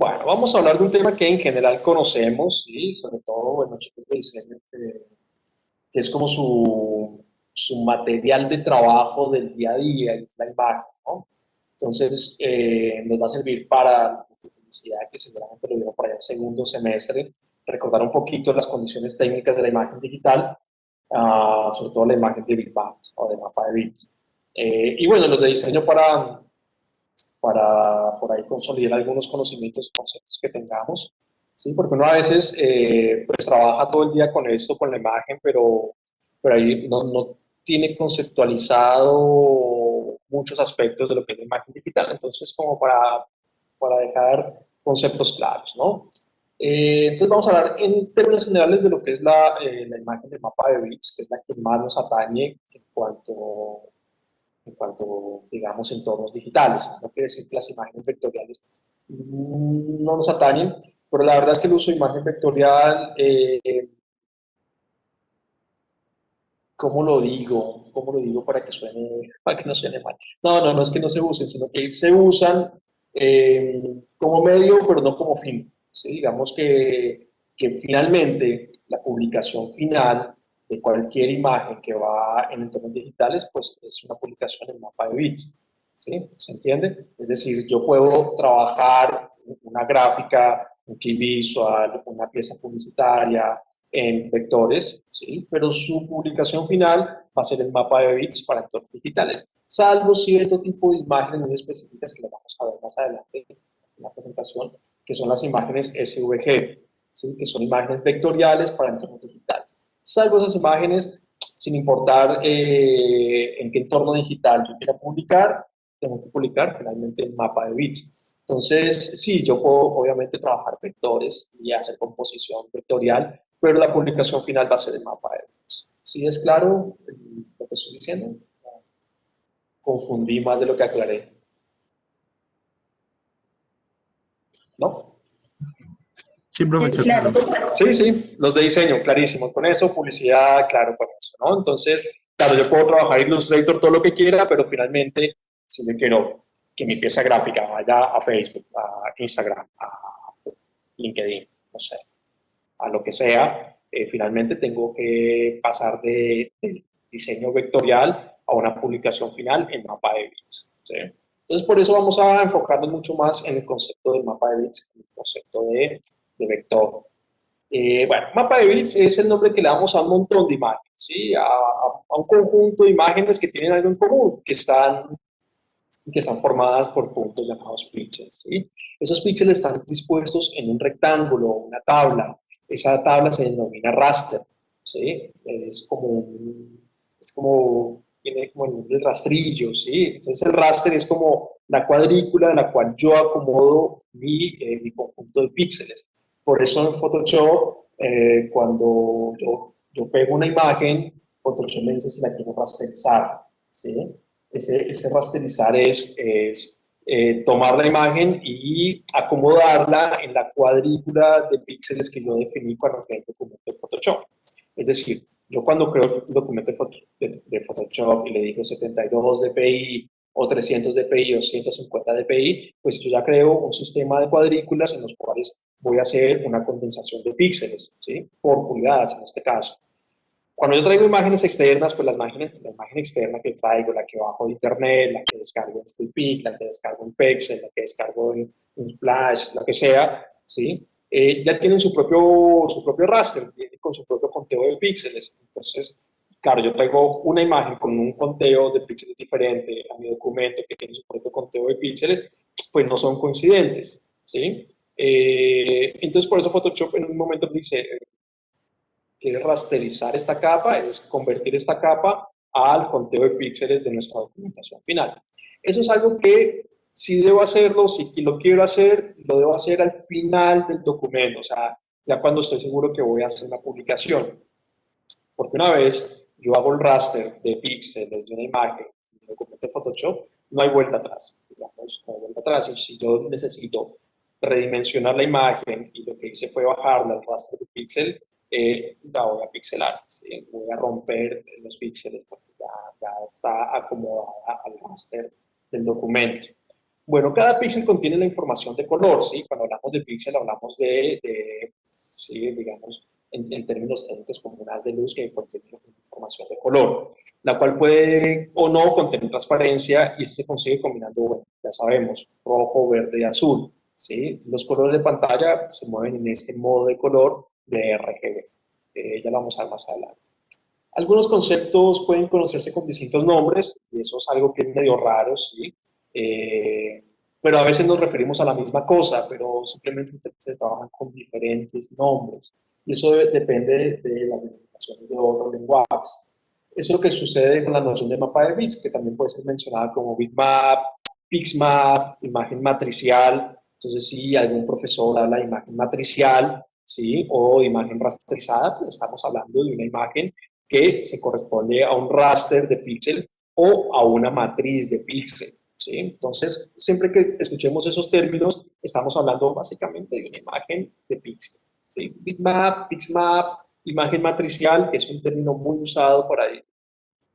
Bueno, vamos a hablar de un tema que en general conocemos, ¿sí? Sobre todo, bueno, chicos de diseño, que es como su material de trabajo del día a día, es la imagen, ¿no? Entonces, nos va a servir para la publicidad, que seguramente lo vieron para allá en segundo semestre, recordar un poquito las condiciones técnicas de la imagen digital, sobre todo la imagen de bitmap o de mapa de bits. Y bueno, los de diseño para por ahí consolidar algunos conocimientos, conceptos que tengamos, ¿sí? Porque uno a veces pues trabaja todo el día con esto, con la imagen, pero ahí no tiene conceptualizado muchos aspectos de lo que es la imagen digital, entonces como para dejar conceptos claros, ¿no? Entonces vamos a hablar en términos generales de lo que es la imagen del mapa de bits, que es la que más nos atañe digamos, entornos digitales. No quiere decir que las imágenes vectoriales no nos atañen, pero la verdad es que el uso de imagen vectorial, ¿cómo lo digo? ¿Cómo lo digo para que suene, para que no suene mal? No es que no se usen, sino que se usan como medio, pero no como fin. ¿Sí? Digamos que finalmente la publicación final de cualquier imagen que va en entornos digitales, pues es una publicación en mapa de bits. ¿Sí? ¿Se entiende? Es decir, yo puedo trabajar una gráfica, un key visual, una pieza publicitaria, en vectores, ¿sí? Pero su publicación final va a ser el mapa de bits para entornos digitales, salvo cierto tipo de imágenes muy específicas que las vamos a ver más adelante en la presentación, que son las imágenes SVG, ¿sí? Que son imágenes vectoriales para entornos digitales. Salvo esas imágenes, sin importar en qué entorno digital yo quiera publicar, tengo que publicar finalmente el mapa de bits. Entonces, sí, yo puedo obviamente trabajar vectores y hacer composición vectorial, pero la publicación final va a ser el mapa de bits. ¿Sí es claro lo que estoy diciendo? Confundí más de lo que aclaré. ¿No? Sí, profe, Es quedó claro. claro. Sí, los de diseño, clarísimo. Con eso, publicidad, claro, con eso, ¿no? Entonces, claro, yo puedo trabajar Illustrator todo lo que quiera, pero finalmente, si yo quiero que mi pieza gráfica vaya a Facebook, a Instagram, a LinkedIn, no sé, a lo que sea, finalmente tengo que pasar de diseño vectorial a una publicación final en mapa de bits. ¿Sí? Entonces, por eso vamos a enfocarnos mucho más en el concepto del mapa de bits, en el concepto de vector. Bueno, mapa de bits es el nombre que le damos a un montón de imágenes, ¿sí? A un conjunto de imágenes que tienen algo en común, que están formadas por puntos llamados píxeles, ¿sí? Esos píxeles están dispuestos en un rectángulo, una tabla. Esa tabla se denomina raster, ¿sí? Tiene como el nombre del rastrillo, ¿sí? Entonces el raster es como la cuadrícula en la cual yo acomodo mi conjunto de píxeles. Por eso en Photoshop, cuando yo pego una imagen, Photoshop me dice si la quiero rasterizar, ¿sí? Ese rasterizar es tomar la imagen y acomodarla en la cuadrícula de píxeles que yo definí cuando creé el documento de Photoshop. Es decir, yo cuando creo un documento de Photoshop y le digo 72 dpi o 300 dpi o 150 dpi, pues yo ya creo un sistema de cuadrículas en los cuales voy a hacer una condensación de píxeles, ¿sí? Por pulgadas en este caso. Cuando yo traigo imágenes externas, pues la imagen externa que traigo, la que bajo de internet, la que descargo en FreePic, la que descargo en Pexel, la que descargo en Splash, lo que sea, ¿sí? Ya tienen su propio raster, con su propio conteo de píxeles. Entonces, claro, yo traigo una imagen con un conteo de píxeles diferente a mi documento que tiene su propio conteo de píxeles, pues no son coincidentes, ¿sí? Entonces, por eso Photoshop en un momento dice, que es rasterizar esta capa, es convertir esta capa al conteo de píxeles de nuestra documentación final. Eso es algo que si debo hacerlo, si lo quiero hacer, lo debo hacer al final del documento, o sea, ya cuando estoy seguro que voy a hacer una publicación. Porque una vez yo hago el raster de píxeles de una imagen en el documento de Photoshop, no hay vuelta atrás, digamos, no hay vuelta atrás. Y si yo necesito redimensionar la imagen y lo que hice fue bajarla al raster de píxel, la voy a pixelar, ¿sí? Voy a romper los píxeles porque ya está acomodada al raster del documento. Bueno, cada píxel contiene la información de color, ¿sí? Cuando hablamos de píxel hablamos sí, digamos, en términos técnicos como un haz de luz que contiene información de color, la cual puede o no contener transparencia y esto se consigue combinando, bueno, ya sabemos, rojo, verde y azul, ¿sí? Los colores de pantalla se mueven en este modo de color de RGB. Ya lo vamos a ver más adelante. Algunos conceptos pueden conocerse con distintos nombres, y eso es algo que es medio raro, ¿sí? Eh, pero a veces nos referimos a la misma cosa, pero simplemente se trabajan con diferentes nombres. Y eso depende de las denominaciones de otros lenguajes. Eso es lo que sucede con la noción de mapa de bits, que también puede ser mencionada como bitmap, pixmap, imagen matricial. Entonces, si algún profesor habla de imagen matricial, ¿sí? O de imagen rasterizada, pues estamos hablando de una imagen que se corresponde a un raster de píxel o a una matriz de píxel. ¿Sí? Entonces, siempre que escuchemos esos términos, estamos hablando básicamente de una imagen de píxel. ¿Sí? Bitmap, pixmap, imagen matricial, que es un término muy usado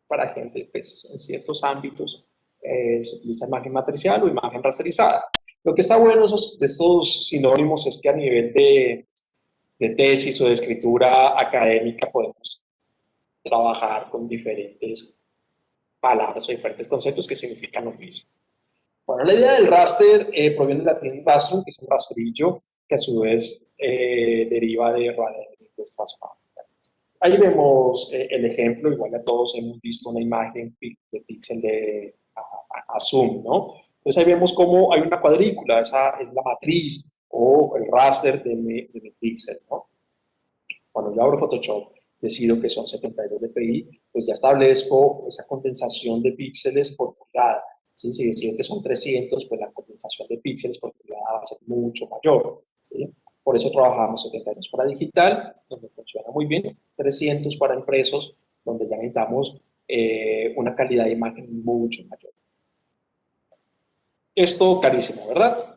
para gente pues, en ciertos ámbitos. Se utiliza imagen matricial o imagen rasterizada. Lo que está bueno de estos sinónimos es que a nivel de tesis o de escritura académica podemos trabajar con diferentes palabras o diferentes conceptos que significan lo mismo. Bueno, la idea del raster proviene del latín rastrum, que es un rastrillo, que a su vez deriva de raspado. Ahí vemos el ejemplo, igual ya todos hemos visto una imagen de píxel a zoom, ¿no? Entonces ahí vemos cómo hay una cuadrícula, esa es la matriz o el raster de mi píxel, ¿no? Cuando yo abro Photoshop, decido que son 72 dpi, pues ya establezco esa condensación de píxeles por pulgada. ¿Sí? Si decido que son 300, pues la condensación de píxeles por pulgada va a ser mucho mayor. ¿Sí? Por eso trabajamos 72 para digital, donde funciona muy bien, 300 para impresos, donde ya necesitamos una calidad de imagen mucho mayor. Esto carísimo, ¿verdad?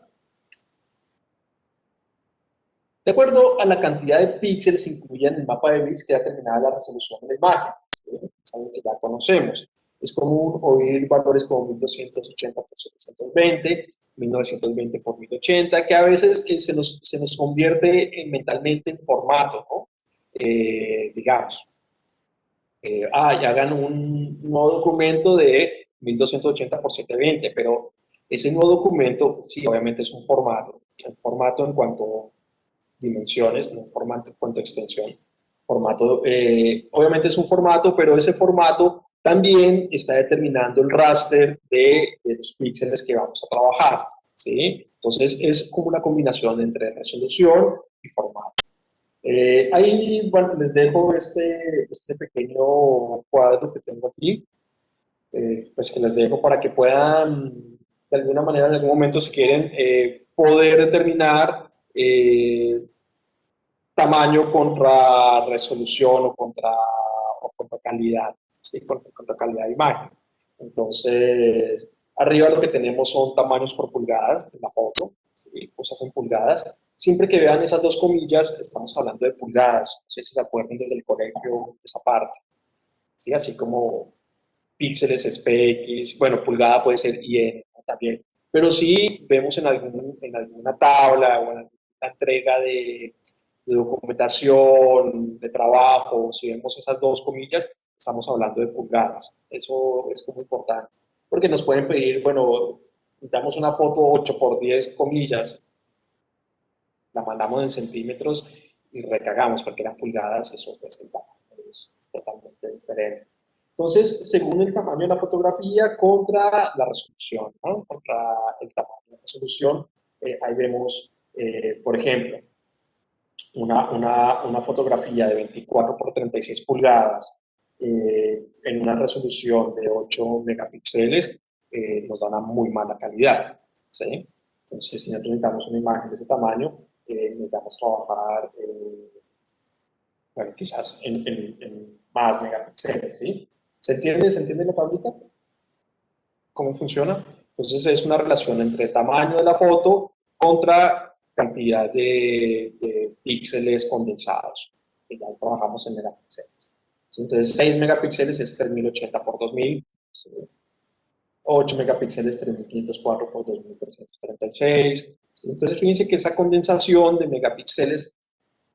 De acuerdo a la cantidad de píxeles incluida en el mapa de bits, queda determinada la resolución de la imagen. ¿Sí? Es algo que ya conocemos. Es común oír valores como 1280 por 720, 1920 por 1080, que a veces se nos convierte mentalmente en formato, ¿no? Digamos, y hagan un nuevo documento de 1280 por 720, pero ese nuevo documento, sí, obviamente es un formato en cuanto dimensiones, no formato en cuanto a extensión. Formato, obviamente es un formato, pero ese formato también está determinando el raster de los píxeles que vamos a trabajar. ¿Sí? Entonces es como una combinación entre resolución y formato. Ahí, bueno, les dejo este pequeño cuadro que tengo aquí, pues que les dejo para que puedan, de alguna manera, en algún momento, si quieren, poder determinar tamaño contra resolución o contra calidad, ¿sí? Contra calidad de imagen. Entonces, arriba lo que tenemos son tamaños por pulgadas en la foto, ¿sí? Cosas en pulgadas. Siempre que vean esas dos comillas, estamos hablando de pulgadas. No sé si se acuerdan desde el colegio esa parte, ¿sí? Así como píxeles es PX, bueno, pulgada puede ser IN, ¿no? También. Pero sí vemos en alguna tabla o en alguna entrega de documentación, de trabajo, si vemos esas dos comillas, estamos hablando de pulgadas. Eso es como importante. Porque nos pueden pedir, bueno, damos una foto 8 por 10 comillas, la mandamos en centímetros y recagamos porque eran pulgadas, eso pues el tamaño es totalmente diferente. Entonces, según el tamaño de la fotografía contra la resolución, ¿no? Contra el tamaño de la resolución, ahí vemos, por ejemplo, una fotografía de 24 por 36 pulgadas en una resolución de 8 megapíxeles nos da una muy mala calidad. ¿Sí? Entonces, si nosotros necesitamos una imagen de ese tamaño, necesitamos trabajar, bueno, quizás en más megapíxeles. ¿Sí? ¿Se entiende? ¿Se entiende la tablita? ¿Cómo funciona? Entonces, es una relación entre tamaño de la foto contra cantidad de píxeles condensados. Y ya trabajamos en megapíxeles. ¿Sí? Entonces, 6 megapíxeles es 3080 por 2000. ¿Sí? 8 megapíxeles 3504 por 2336. ¿Sí? Entonces, fíjense que esa condensación de megapíxeles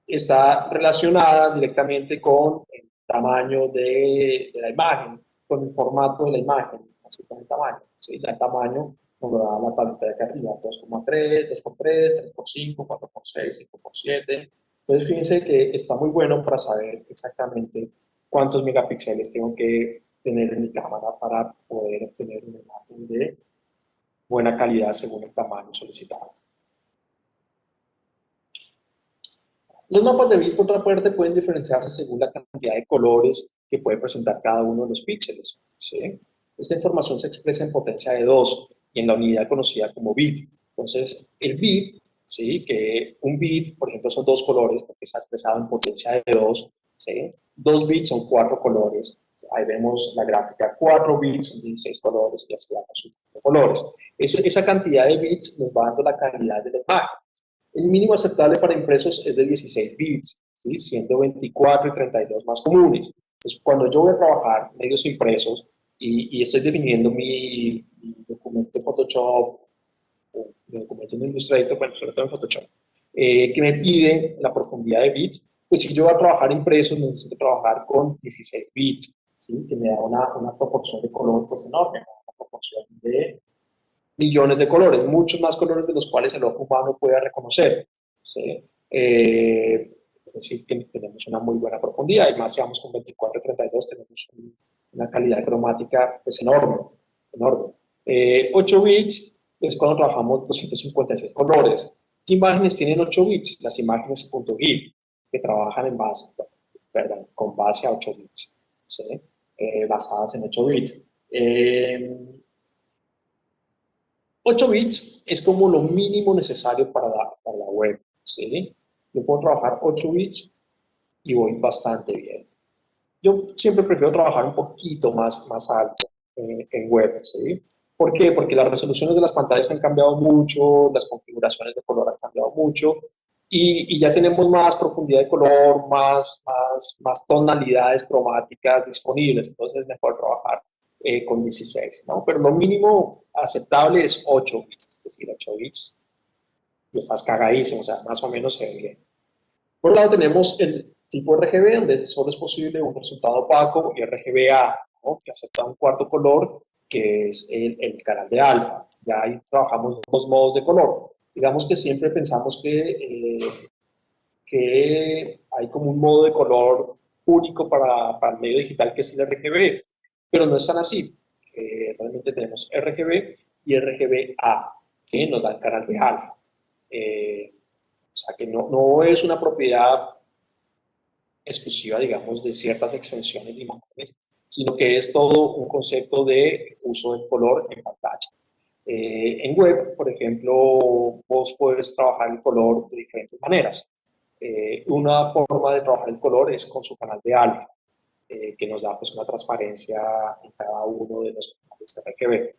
está relacionada directamente con el tamaño de la imagen, con el formato de la imagen, así con el tamaño. ¿Sí? Ya el tamaño nos lo da la tablita de acá arriba, 2,3, 2x3, 3x5, 4x6, 5x7. Entonces, fíjense que está muy bueno para saber exactamente cuántos megapíxeles tengo que tener en mi cámara para poder obtener una imagen de buena calidad según el tamaño solicitado. Los mapas de bits, por otra parte, pueden diferenciarse según la cantidad de colores que puede presentar cada uno de los píxeles. ¿Sí? Esta información se expresa en potencia de 2 y en la unidad conocida como bit. Entonces, el bit, ¿sí? Que un bit, por ejemplo, son 2 colores, porque está expresado en potencia de 2. ¿Sí? 2 bits son 4 colores. Ahí vemos la gráfica, 4 bits son 16 colores y así vamos subiendo colores. Esa cantidad de bits nos va dando la calidad de la imagen. El mínimo aceptable para impresos es de 16 bits, ¿sí? Siendo 24 y 32 más comunes. Entonces, cuando yo voy a trabajar medios impresos y estoy definiendo mi documento de Photoshop, o mi documento en Illustrator, bueno, sobre todo en Photoshop, que me pide la profundidad de bits, pues si yo voy a trabajar impresos, necesito trabajar con 16 bits, ¿sí? Que me da una proporción de color pues enorme, una proporción de millones de colores, muchos más colores de los cuales el ojo humano puede reconocer. ¿Sí? Es decir, que tenemos una muy buena profundidad, y más si vamos con 24 y 32, tenemos una calidad cromática pues, enorme. enorme. 8 bits es cuando trabajamos 256 colores. ¿Qué imágenes tienen 8 bits? Las imágenes .gif, que trabajan en base, perdón, con base a 8 bits, ¿sí? Basadas en 8 bits. 8 bits es como lo mínimo necesario para la web, ¿sí? Yo puedo trabajar 8 bits y voy bastante bien. Yo siempre prefiero trabajar un poquito más alto en web, ¿sí? ¿Por qué? Porque las resoluciones de las pantallas han cambiado mucho, las configuraciones de color han cambiado mucho y ya tenemos más profundidad de color, más tonalidades cromáticas disponibles, entonces es mejor trabajar con 16, ¿no? Pero lo mínimo aceptable es 8 bits, es decir, 8 bits y estás cagadísimo, o sea, más o menos se ve bien. Por un lado tenemos el tipo RGB, donde solo es posible un resultado opaco, y RGBA, ¿no? Que acepta un cuarto color, que es el canal de alfa. Ya ahí trabajamos dos modos de color. Digamos que siempre pensamos que hay como un modo de color único para el medio digital, que es el RGB, pero no es tan así. Realmente tenemos RGB y RGBA, que nos dan canal de alfa. O sea que no es una propiedad exclusiva, digamos, de ciertas extensiones de imágenes, sino que es todo un concepto de uso del color en pantalla. En web, por ejemplo, vos puedes trabajar el color de diferentes maneras. Una forma de trabajar el color es con su canal de alfa, que nos da pues, una transparencia en cada uno de los canales RGB.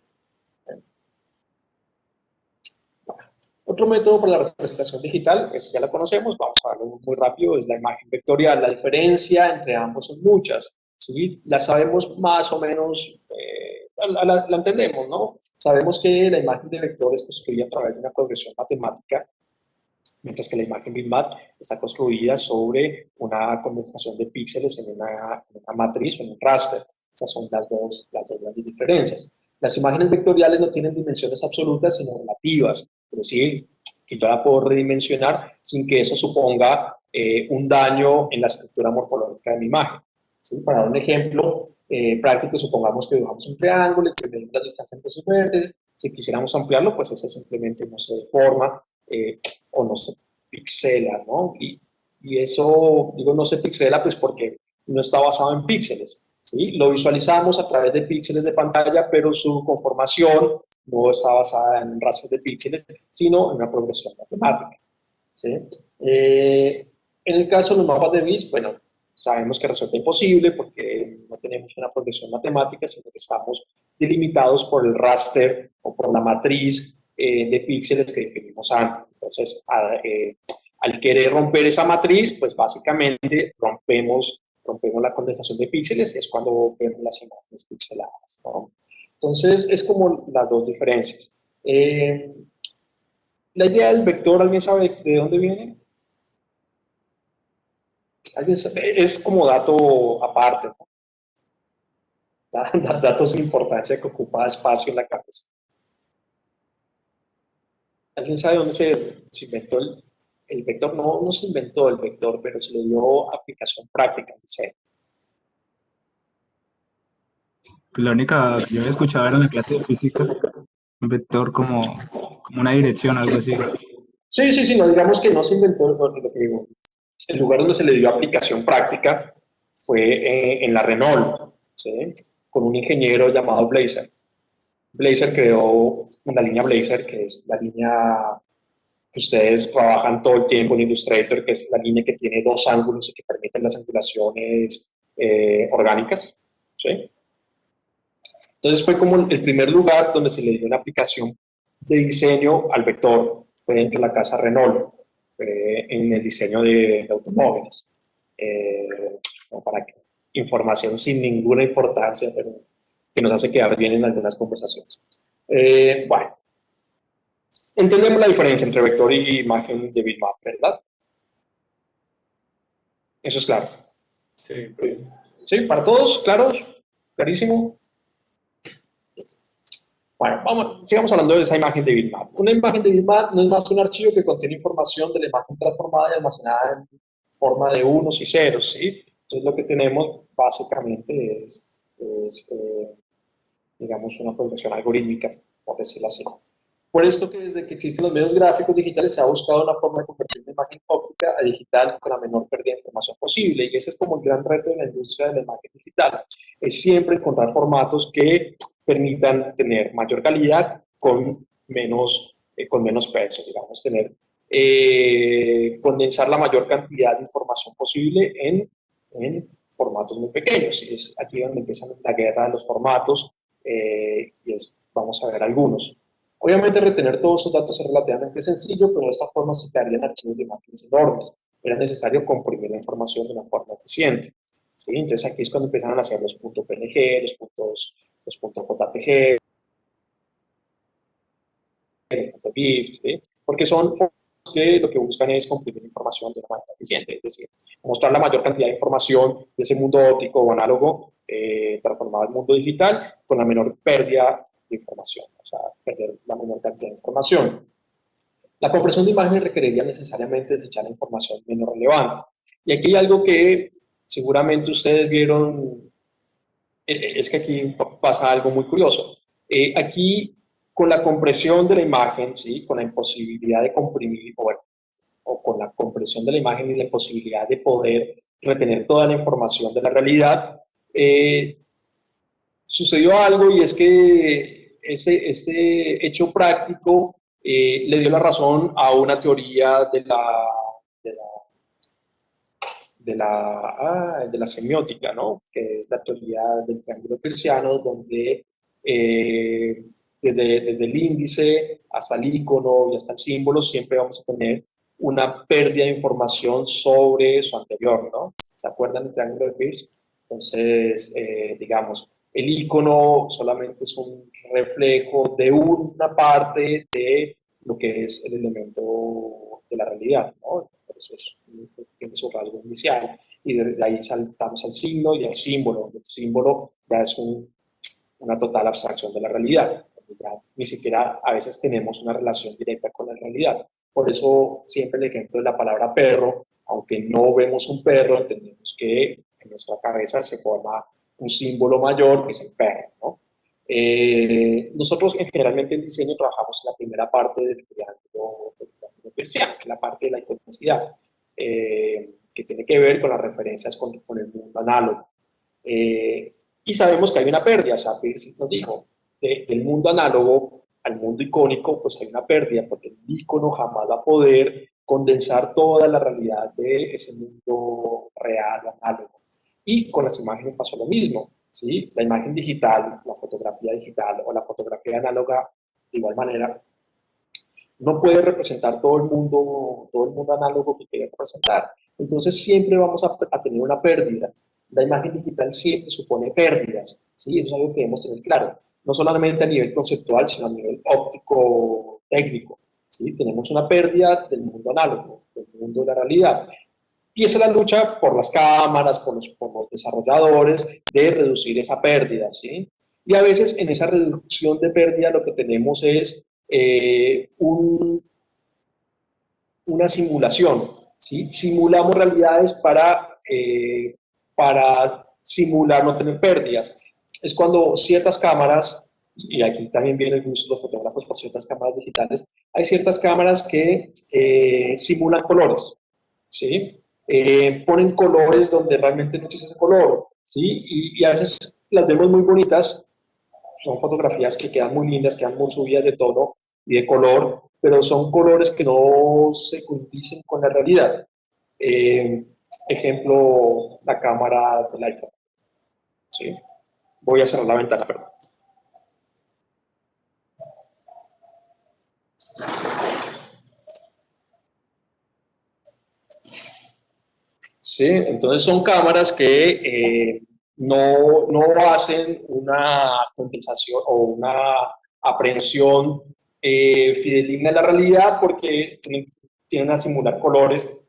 Otro método para la representación digital, que ya la conocemos, vamos a verlo muy rápido, es la imagen vectorial. La diferencia entre ambos son muchas, ¿sí? La sabemos más o menos, la entendemos, ¿no? Sabemos que la imagen de vector es construida a través de una progresión matemática, mientras que la imagen bitmap está construida sobre una condensación de píxeles en una matriz o en un raster. Esas son las dos grandes diferencias. Las imágenes vectoriales no tienen dimensiones absolutas, sino relativas, es decir, que yo la puedo redimensionar sin que eso suponga un daño en la estructura morfológica de mi imagen. ¿Sí? Para dar un ejemplo práctico, supongamos que dibujamos un triángulo y que medimos las distancias entre sus vértices. Si quisiéramos ampliarlo, pues ese simplemente no se deforma o no se pixela, ¿no? Y eso, digo, no se pixela pues porque no está basado en píxeles, ¿sí? Lo visualizamos a través de píxeles de pantalla, pero su conformación no está basada en rastros de píxeles, sino en una progresión matemática, ¿sí? En el caso de los mapas de bits, bueno, sabemos que resulta imposible porque no tenemos una progresión matemática, sino que estamos delimitados por el raster o por la matriz de píxeles que definimos antes. Entonces, al querer romper esa matriz, pues básicamente rompemos la condensación de píxeles y es cuando vemos las imágenes pixeladas, ¿no? Entonces, es como las dos diferencias. La idea del vector, ¿alguien sabe de dónde viene? Es como dato aparte, ¿no? Datos de importancia que ocupa espacio en la cabeza. ¿Alguien sabe dónde se inventó el vector? No, no se inventó el vector, pero se le dio aplicación práctica en diseño. Pues la única que yo había escuchado era en la clase de física, un vector como una dirección, algo así. Sí, sí, sí, no digamos que no se inventó lo que digo. El lugar donde se le dio aplicación práctica fue en la Renault, ¿sí? Con un ingeniero llamado Blazer. Blazer creó una línea Blazer, que es la línea que ustedes trabajan todo el tiempo en Illustrator, que es la línea que tiene dos ángulos y que permiten las angulaciones orgánicas, ¿sí? Entonces fue como el primer lugar donde se le dio una aplicación de diseño al vector, fue dentro de la casa Renault, fue en el diseño de automóviles. Como para que, información sin ninguna importancia, pero que nos hace quedar bien en algunas conversaciones. Bueno, entendemos la diferencia entre vector y imagen de bitmap, ¿verdad? Eso es claro. Sí. ¿Sí? ¿Para todos? ¿Claros? ¿Clarísimo? Bueno, sigamos hablando de esa imagen de bitmap. Una imagen de bitmap no es más que un archivo que contiene información de la imagen transformada y almacenada en forma de unos y ceros, ¿sí? Entonces lo que tenemos básicamente es digamos, una progresión algorítmica, por decirlo así. Por esto que desde que existen los medios gráficos digitales se ha buscado una forma de convertir una imagen óptica a digital con la menor pérdida de información posible, y ese es como el gran reto de la industria de la imagen digital, es siempre encontrar formatos que permitan tener mayor calidad con menos peso, digamos, condensar la mayor cantidad de información posible en formatos muy pequeños, y es aquí donde empieza la guerra de los formatos, vamos a ver algunos. Obviamente retener todos esos datos es relativamente sencillo, pero de esta forma se quedarían archivos de imágenes enormes. Era necesario comprimir la información de una forma eficiente, ¿sí? Entonces aquí es cuando empezaron a hacer los .png, los .jpg, los .gif, ¿sí? Porque son formatos que lo que buscan es comprimir información de una manera eficiente, es decir, mostrar la mayor cantidad de información de ese mundo óptico o análogo transformado al mundo digital con la menor pérdida de información, o sea, perder la menor cantidad de información. La compresión de imágenes requeriría necesariamente desechar la información menos relevante. Y aquí hay algo que seguramente ustedes vieron, es que aquí pasa algo muy curioso. Aquí, con la compresión de la imagen, ¿sí? Con la imposibilidad de comprimir, o con la compresión de la imagen y la imposibilidad de poder retener toda la información de la realidad, sucedió algo, y es que este hecho práctico le dio la razón a una teoría de la, de la semiótica, ¿no? Que es la teoría del triángulo persiano, donde desde el índice hasta el icono y hasta el símbolo siempre vamos a tener una pérdida de información sobre su anterior, ¿no? ¿Se acuerdan del triángulo de Peirce? Entonces, digamos, el icono solamente es un reflejo de una parte de lo que es el elemento de la realidad, ¿no? Por eso tiene su rasgo inicial, y de ahí saltamos al signo y al símbolo, donde el símbolo ya es una total abstracción de la realidad, donde ya ni siquiera a veces tenemos una relación directa con la realidad. Por eso siempre el ejemplo de la palabra perro, aunque no vemos un perro, entendemos que en nuestra cabeza se forma un símbolo mayor que es el perro, ¿no? Nosotros generalmente en diseño trabajamos en la primera parte del triángulo persiano, que es la parte de la iconocidad, que tiene que ver con las referencias con el mundo análogo. Y sabemos que hay una pérdida, o sea, Peirce nos dijo, del mundo análogo al mundo icónico, pues hay una pérdida, porque el icono jamás va a poder condensar toda la realidad de ese mundo real, análogo. Y con las imágenes pasó lo mismo, ¿sí? La imagen digital, la fotografía digital o la fotografía análoga, de igual manera, no puede representar todo el mundo análogo que quiere representar. Entonces siempre vamos a tener una pérdida. La imagen digital siempre supone pérdidas, ¿sí? Eso es algo que debemos tener claro. no solamente a nivel conceptual, sino a nivel óptico técnico. ¿Sí? Tenemos una pérdida del mundo análogo, del mundo de la realidad. Y esa es la lucha por las cámaras, por los desarrolladores, de reducir esa pérdida, ¿sí? Y a veces en esa reducción de pérdida lo que tenemos es una simulación, ¿sí? Simulamos realidades para simular no tener pérdidas. Es cuando ciertas cámaras, y aquí también viene el gusto de los fotógrafos por ciertas cámaras digitales, hay ciertas cámaras que simulan colores, ¿sí? Ponen colores donde realmente no existe ese color, ¿sí? Y a veces las vemos muy bonitas, son fotografías que quedan muy lindas, quedan muy subidas de tono y de color, pero son colores que no se condicen con la realidad. Eh, Ejemplo, la cámara del iPhone, ¿sí? Voy a cerrar la ventana, perdón. Sí, entonces son cámaras que no hacen una compensación o una aprehensión fidedigna de la realidad porque tienen a simular colores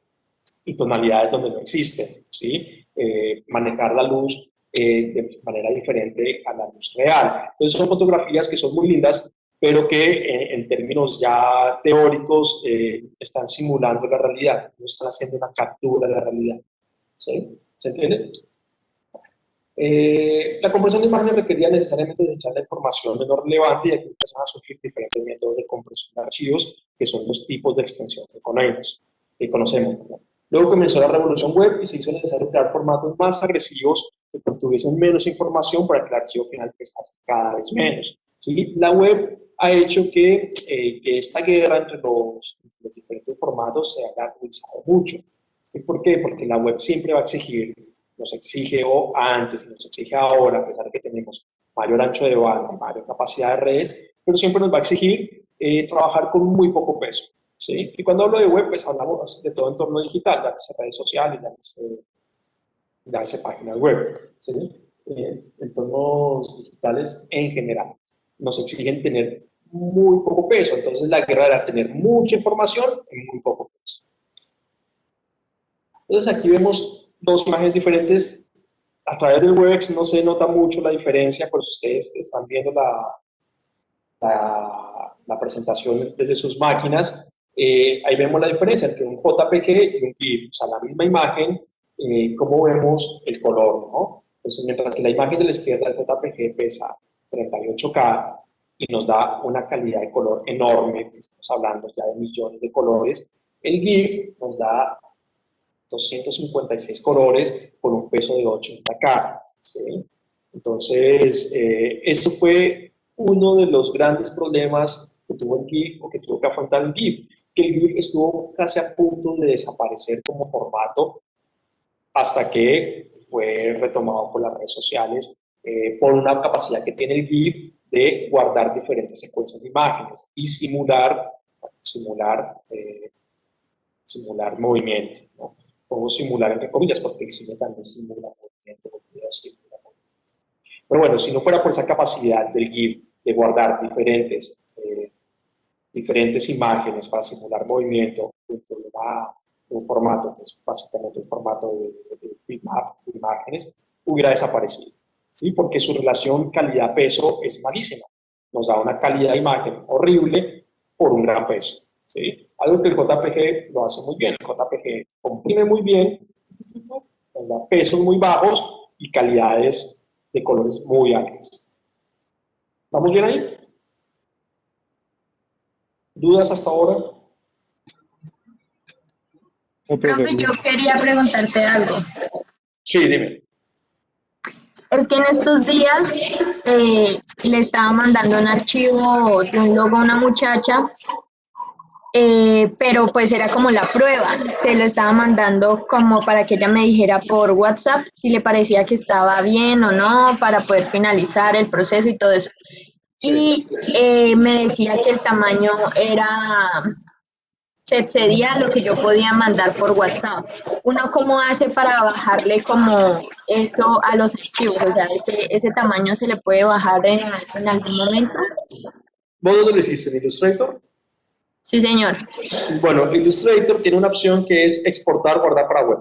y tonalidades donde no existen, ¿sí? Manejar la luz de manera diferente a la luz real. Entonces son fotografías que son muy lindas, pero que en términos ya teóricos están simulando la realidad, no están haciendo una captura de la realidad. ¿Sí? ¿Se entiende? La compresión de imágenes requería necesariamente desechar la información menos relevante y aquí empezaron a surgir diferentes métodos de compresión de archivos, que son los tipos de extensión que conocemos. ¿No? Luego comenzó la revolución web y se hizo necesario crear formatos más agresivos que contuviesen menos información para que el archivo final pesase cada vez menos. ¿Sí? La web ha hecho que esta guerra entre los diferentes formatos se haya agudizado mucho. ¿Sí? ¿Por qué? Porque la web siempre va a exigir, nos exige antes y nos exige ahora, a pesar de que tenemos mayor ancho de banda, mayor capacidad de redes, pero siempre nos va a exigir trabajar con muy poco peso. ¿Sí? Y cuando hablo de web, pues hablamos de todo entorno digital, llámese redes sociales, llámese páginas web, ¿sí? Entornos digitales en general. Nos exigen tener muy poco peso, entonces la guerra era tener mucha información en muy poco peso. Entonces aquí vemos dos imágenes diferentes. A través del WebEx no se nota mucho la diferencia, pues ustedes están viendo la presentación desde sus máquinas. Ahí vemos la diferencia entre un JPG y un GIF, o sea, la misma imagen, cómo vemos el color, ¿no? Entonces, mientras que la imagen de la izquierda del JPG pesa 38K y nos da una calidad de color enorme, estamos hablando ya de millones de colores, el GIF nos da 256 colores por un peso de 80K. ¿Sí? Entonces, eso fue uno de los grandes problemas que tuvo el GIF o que tuvo que afrontar el GIF, que el GIF estuvo casi a punto de desaparecer como formato hasta que fue retomado por las redes sociales por una capacidad que tiene el GIF de guardar diferentes secuencias de imágenes y simular movimiento, ¿no? Puedo simular entre comillas, porque el cine también simula movimiento, los videos simulan movimiento. Pero bueno, si no fuera por esa capacidad del GIF de guardar diferentes imágenes para simular movimiento dentro de un formato, que es básicamente un formato de bitmap de imágenes, hubiera desaparecido. ¿Sí? Porque su relación calidad-peso es malísima. Nos da una calidad de imagen horrible por un gran peso. ¿Sí? Algo que el JPG lo hace muy bien. El JPG comprime muy bien, nos da pesos muy bajos y calidades de colores muy altas. ¿Vamos bien ahí? ¿Dudas hasta ahora? Profe, yo quería preguntarte algo. Sí, dime. Es que en estos días le estaba mandando un archivo de un logo a una muchacha, pero pues era como la prueba. Se lo estaba mandando como para que ella me dijera por WhatsApp si le parecía que estaba bien o no, para poder finalizar el proceso y todo eso. Sí. Y me decía que el tamaño era se excedía lo que yo podía mandar por WhatsApp. ¿Uno cómo hace para bajarle como eso a los archivos? O sea, ese tamaño se le puede bajar en algún momento. ¿Vos dónde lo hiciste? ¿En Illustrator? Sí, señor. Bueno, Illustrator tiene una opción que es exportar, guardar para web.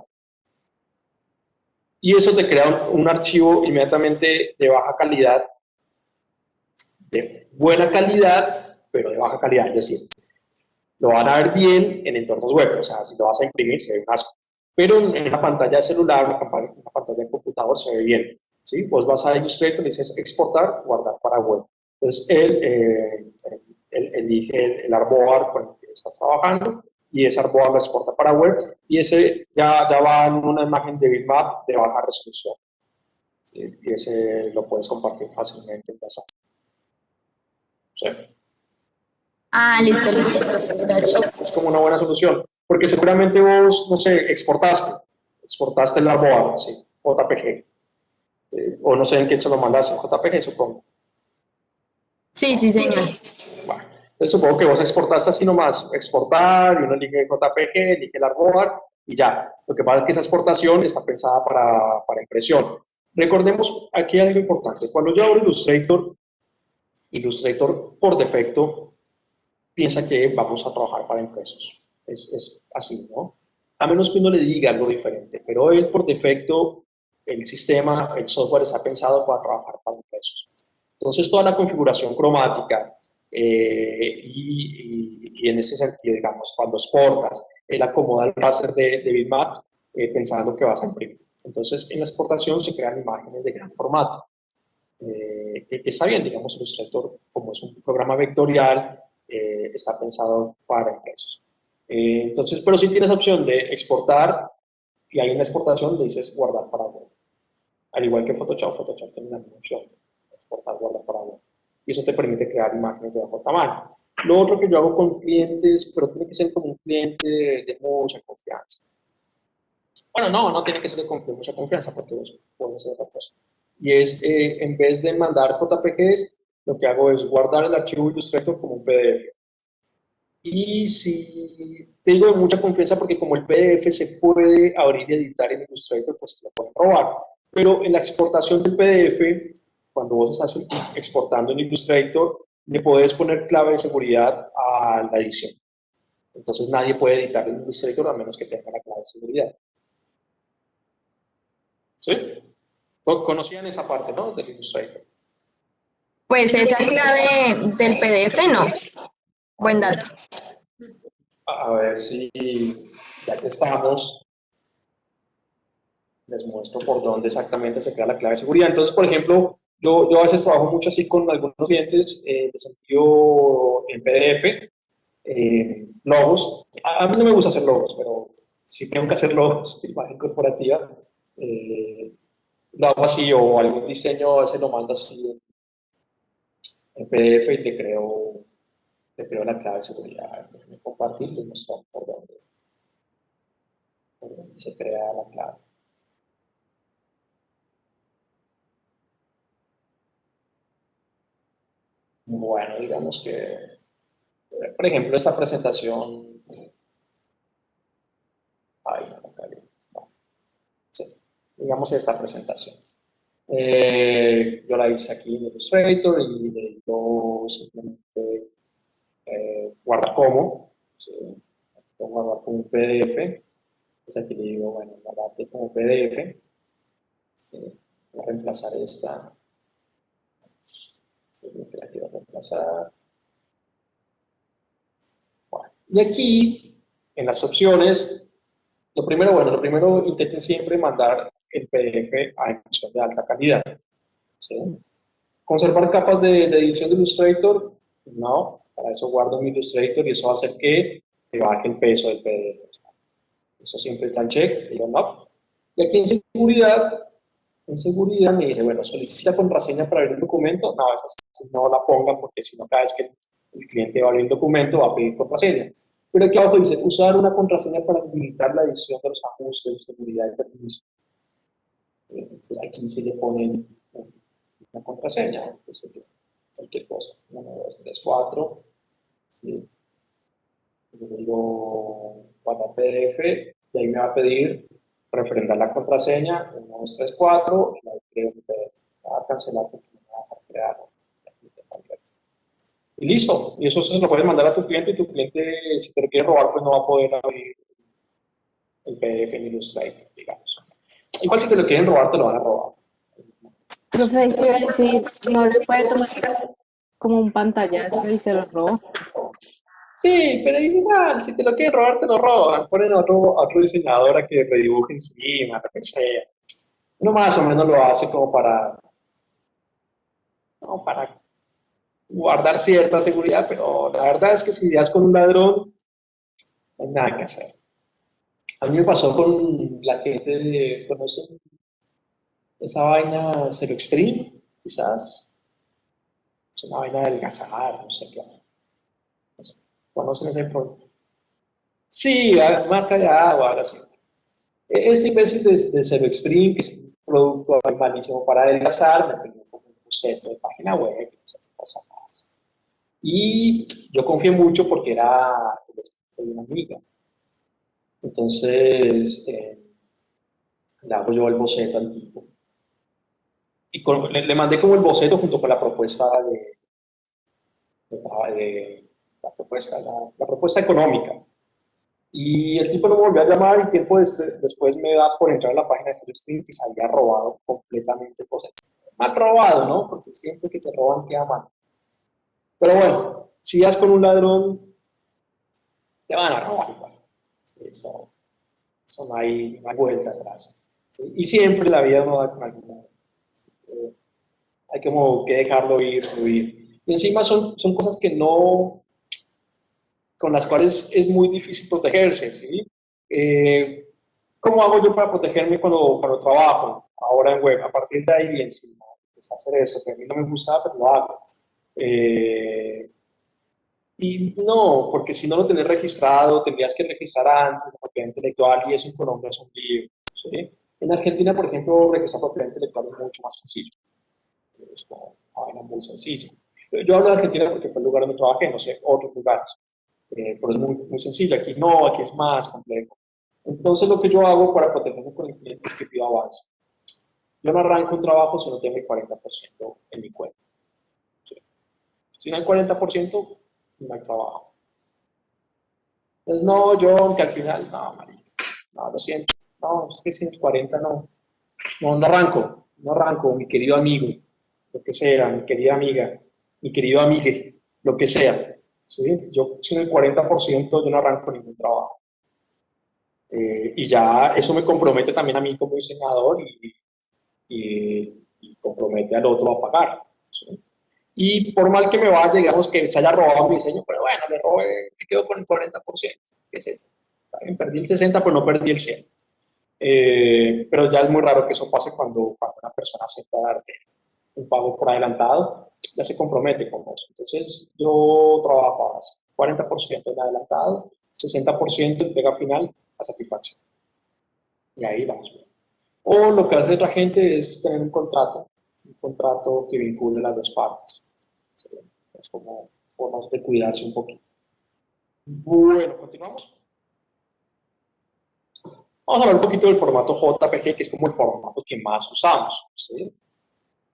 Y eso te crea un archivo inmediatamente de baja calidad, de buena calidad, pero de baja calidad. Es decir, lo van a ver bien en entornos web. O sea, si lo vas a imprimir, se ve un asco. Pero en una pantalla de celular, una pantalla de computador, se ve bien. ¿Sí? Vos vas a Illustrator y dices exportar, guardar para web. Entonces, él elige el artboard con el que estás trabajando y ese artboard lo exporta para web y ese ya va en una imagen de bitmap de baja resolución. ¿Sí? Y ese lo puedes compartir fácilmente en WhatsApp. ¿Sí? Ah, listo, listo. Eso Gracias. es como una buena solución, porque seguramente vos, no sé, exportaste el artboard, ¿sí? JPG, o no sé en qué se lo mandaste, JPG supongo. Sí, sí, señor. Bueno, entonces supongo que vos exportaste así nomás, exportar, y uno elige JPG, elige el artboard y ya. Lo que pasa es que esa exportación está pensada para impresión. Recordemos aquí algo importante, cuando yo abro Illustrator, Illustrator por defecto piensa que vamos a trabajar para impresos. Es así, ¿no? A menos que uno le diga algo diferente, pero él por defecto, el sistema, el software está pensado para trabajar para impresos. Entonces, toda la configuración cromática y en ese sentido, digamos, cuando exportas, él acomoda el raster de bitmap pensando que vas a imprimir. Entonces, en la exportación se crean imágenes de gran formato. Que está bien, digamos, Illustrator, como es un programa vectorial, está pensado para impresos. Entonces, pero si tienes opción de exportar y hay una exportación, le dices guardar para web. Al igual que Photoshop, Photoshop tiene la misma opción, exportar, guardar para web. Y eso te permite crear imágenes de bajo tamaño. Lo otro que yo hago con clientes, pero tiene que ser como un cliente de mucha confianza. Bueno, no tiene que ser de mucha confianza porque puede ser otra cosa. Y es, en vez de mandar JPGs, lo que hago es guardar el archivo Illustrator como un PDF. Y si te digo de mucha confianza porque como el PDF se puede abrir y editar en Illustrator, pues te lo pueden robar. Pero en la exportación del PDF, cuando vos estás exportando en Illustrator, le podés poner clave de seguridad a la edición. Entonces nadie puede editar en Illustrator a menos que tenga la clave de seguridad. ¿Sí? Conocían esa parte, ¿no? Del Illustrator. Pues esa clave del PDF no. Buen dato. A ver si, ya que estamos, les muestro por dónde exactamente se crea la clave de seguridad. Entonces, por ejemplo, yo a veces trabajo mucho así con algunos clientes, les envío en PDF logos. A mí no me gusta hacer logos, pero si tengo que hacer logos, imagen corporativa, eh, lo hago así o algún diseño, a veces lo mando así en PDF y le creo la clave de seguridad. Déjenme compartir, les muestro por dónde se crea la clave. Bueno, digamos que, por ejemplo, esta presentación, ay, no, cagué. No, sí, digamos esta presentación. Yo la hice aquí en Illustrator y le digo simplemente guarda como, ¿sí? Guardar como un PDF. Pues aquí le digo, bueno, guardate como PDF. ¿Sí? Voy a reemplazar esta. Sí, que la quiero reemplazar. Bueno, y aquí, en las opciones, lo primero intenten siempre mandar el PDF a impresión de alta calidad. ¿Sí? Conservar capas de edición de Illustrator, no, para eso guardo mi Illustrator y eso va a hacer que te baje el peso del PDF. Eso siempre está en check, digo no. Y aquí en seguridad me dice, bueno, solicita contraseña para abrir un documento. No, esa no la pongan porque si no, cada vez que el cliente va a abrir un documento va a pedir contraseña. Pero aquí abajo dice, usar una contraseña para habilitar la edición de los ajustes de seguridad y permiso. Entonces aquí sí le ponen una contraseña, cualquier cosa. 1, 2, 3, 4. ¿Sí? Yo le digo guardar PDF y ahí me va a pedir refrendar la contraseña, 1, 2, 3, 4, y ahí creo mi PDF. Va a cancelar porque no me va a dejar crear. Y listo. Y eso se lo puedes mandar a tu cliente y tu cliente, si te lo quiere robar, pues no va a poder abrir el PDF en Illustrator, digamos. Igual si te lo quieren robar, te lo van a robar. Profe, eso iba a decir, no le puede tomar como un pantallazo y se lo roba. Sí, pero igual, si te lo quieren robar, te lo roban. Ponen a otro diseñador a que redibuje encima, lo que sea. Uno más o menos lo hace como para, no, para guardar cierta seguridad, pero la verdad es que si das con un ladrón, no hay nada que hacer. A mí me pasó con la gente de, ¿conocen esa vaina Zero Extreme? Quizás. Es una vaina del adelgazar, no sé qué. No sé. ¿Conocen ese producto? Sí, marca de agua, algo así. Este imbécil de Zero Extreme, que es un producto malísimo para adelgazar, me pidió como un boceto de página web, no sé qué cosa más. Y yo confié mucho porque era el esposo de una amiga. Entonces, le hago yo el boceto al tipo. Y le mandé como el boceto junto con la propuesta de la propuesta económica. Y el tipo no me volvió a llamar y tiempo después me da por entrar a la página de Celestine y se había robado completamente cosas. Mal robado, ¿no? Porque siempre que te roban queda mal. Pero bueno, si das con un ladrón, te van a robar igual. Sí, eso no hay vuelta atrás. ¿Sí? Y siempre la vida no da con algún ladrón. ¿Sí? Hay como que dejarlo ir, fluir. Y encima son cosas que no, con las cuales es muy difícil protegerse, ¿sí? ¿Cómo hago yo para protegerme cuando trabajo ahora en web? A partir de ahí encima, empecé a hacer eso, que a mí no me gustaba, pero lo hago. Y no, porque si no lo tenés registrado, tendrías que registrar antes de propiedad intelectual y eso en Colombia es un lío, ¿sí? En Argentina, por ejemplo, registrar propiedad intelectual es mucho más sencillo. Es como una vaina muy sencilla. Yo hablo de Argentina porque fue el lugar donde trabajé, no sé, otros lugares. Pero es muy, muy sencillo. Aquí no, aquí es más complejo. Entonces, lo que yo hago para protegerme con el cliente es que pido avance. Yo no arranco un trabajo si no tengo el 40% en mi cuenta. ¿Sí? Si no hay 40%, no hay trabajo. Entonces, no, yo, aunque al final, no, marica, no, lo siento. No, es que sin el 40 no arranco, no arranco, mi querido amigo, lo que sea, mi querida amiga, mi querido amigue, lo que sea. ¿Sí? Yo sin el 40% yo no arranco ningún trabajo. Y ya eso me compromete también a mí como diseñador y compromete al otro a pagar. ¿Sí? Y por mal que me vaya, digamos que se haya robado mi diseño, pero bueno, le robé, me quedo con el 40%. ¿Qué es eso? También perdí el 60%, pero no perdí el 100%. Pero ya es muy raro que eso pase cuando una persona acepta darte un pago por adelantado, ya se compromete con vos. Entonces yo trabajo a 40% en adelantado, 60% entrega final a satisfacción. Y ahí vamos bien. O lo que hace otra gente es tener un contrato que vincule las dos partes. ¿Sí? Es como formas de cuidarse un poquito. Bueno, continuamos. Vamos a hablar un poquito del formato JPG, que es como el formato que más usamos. ¿Sí?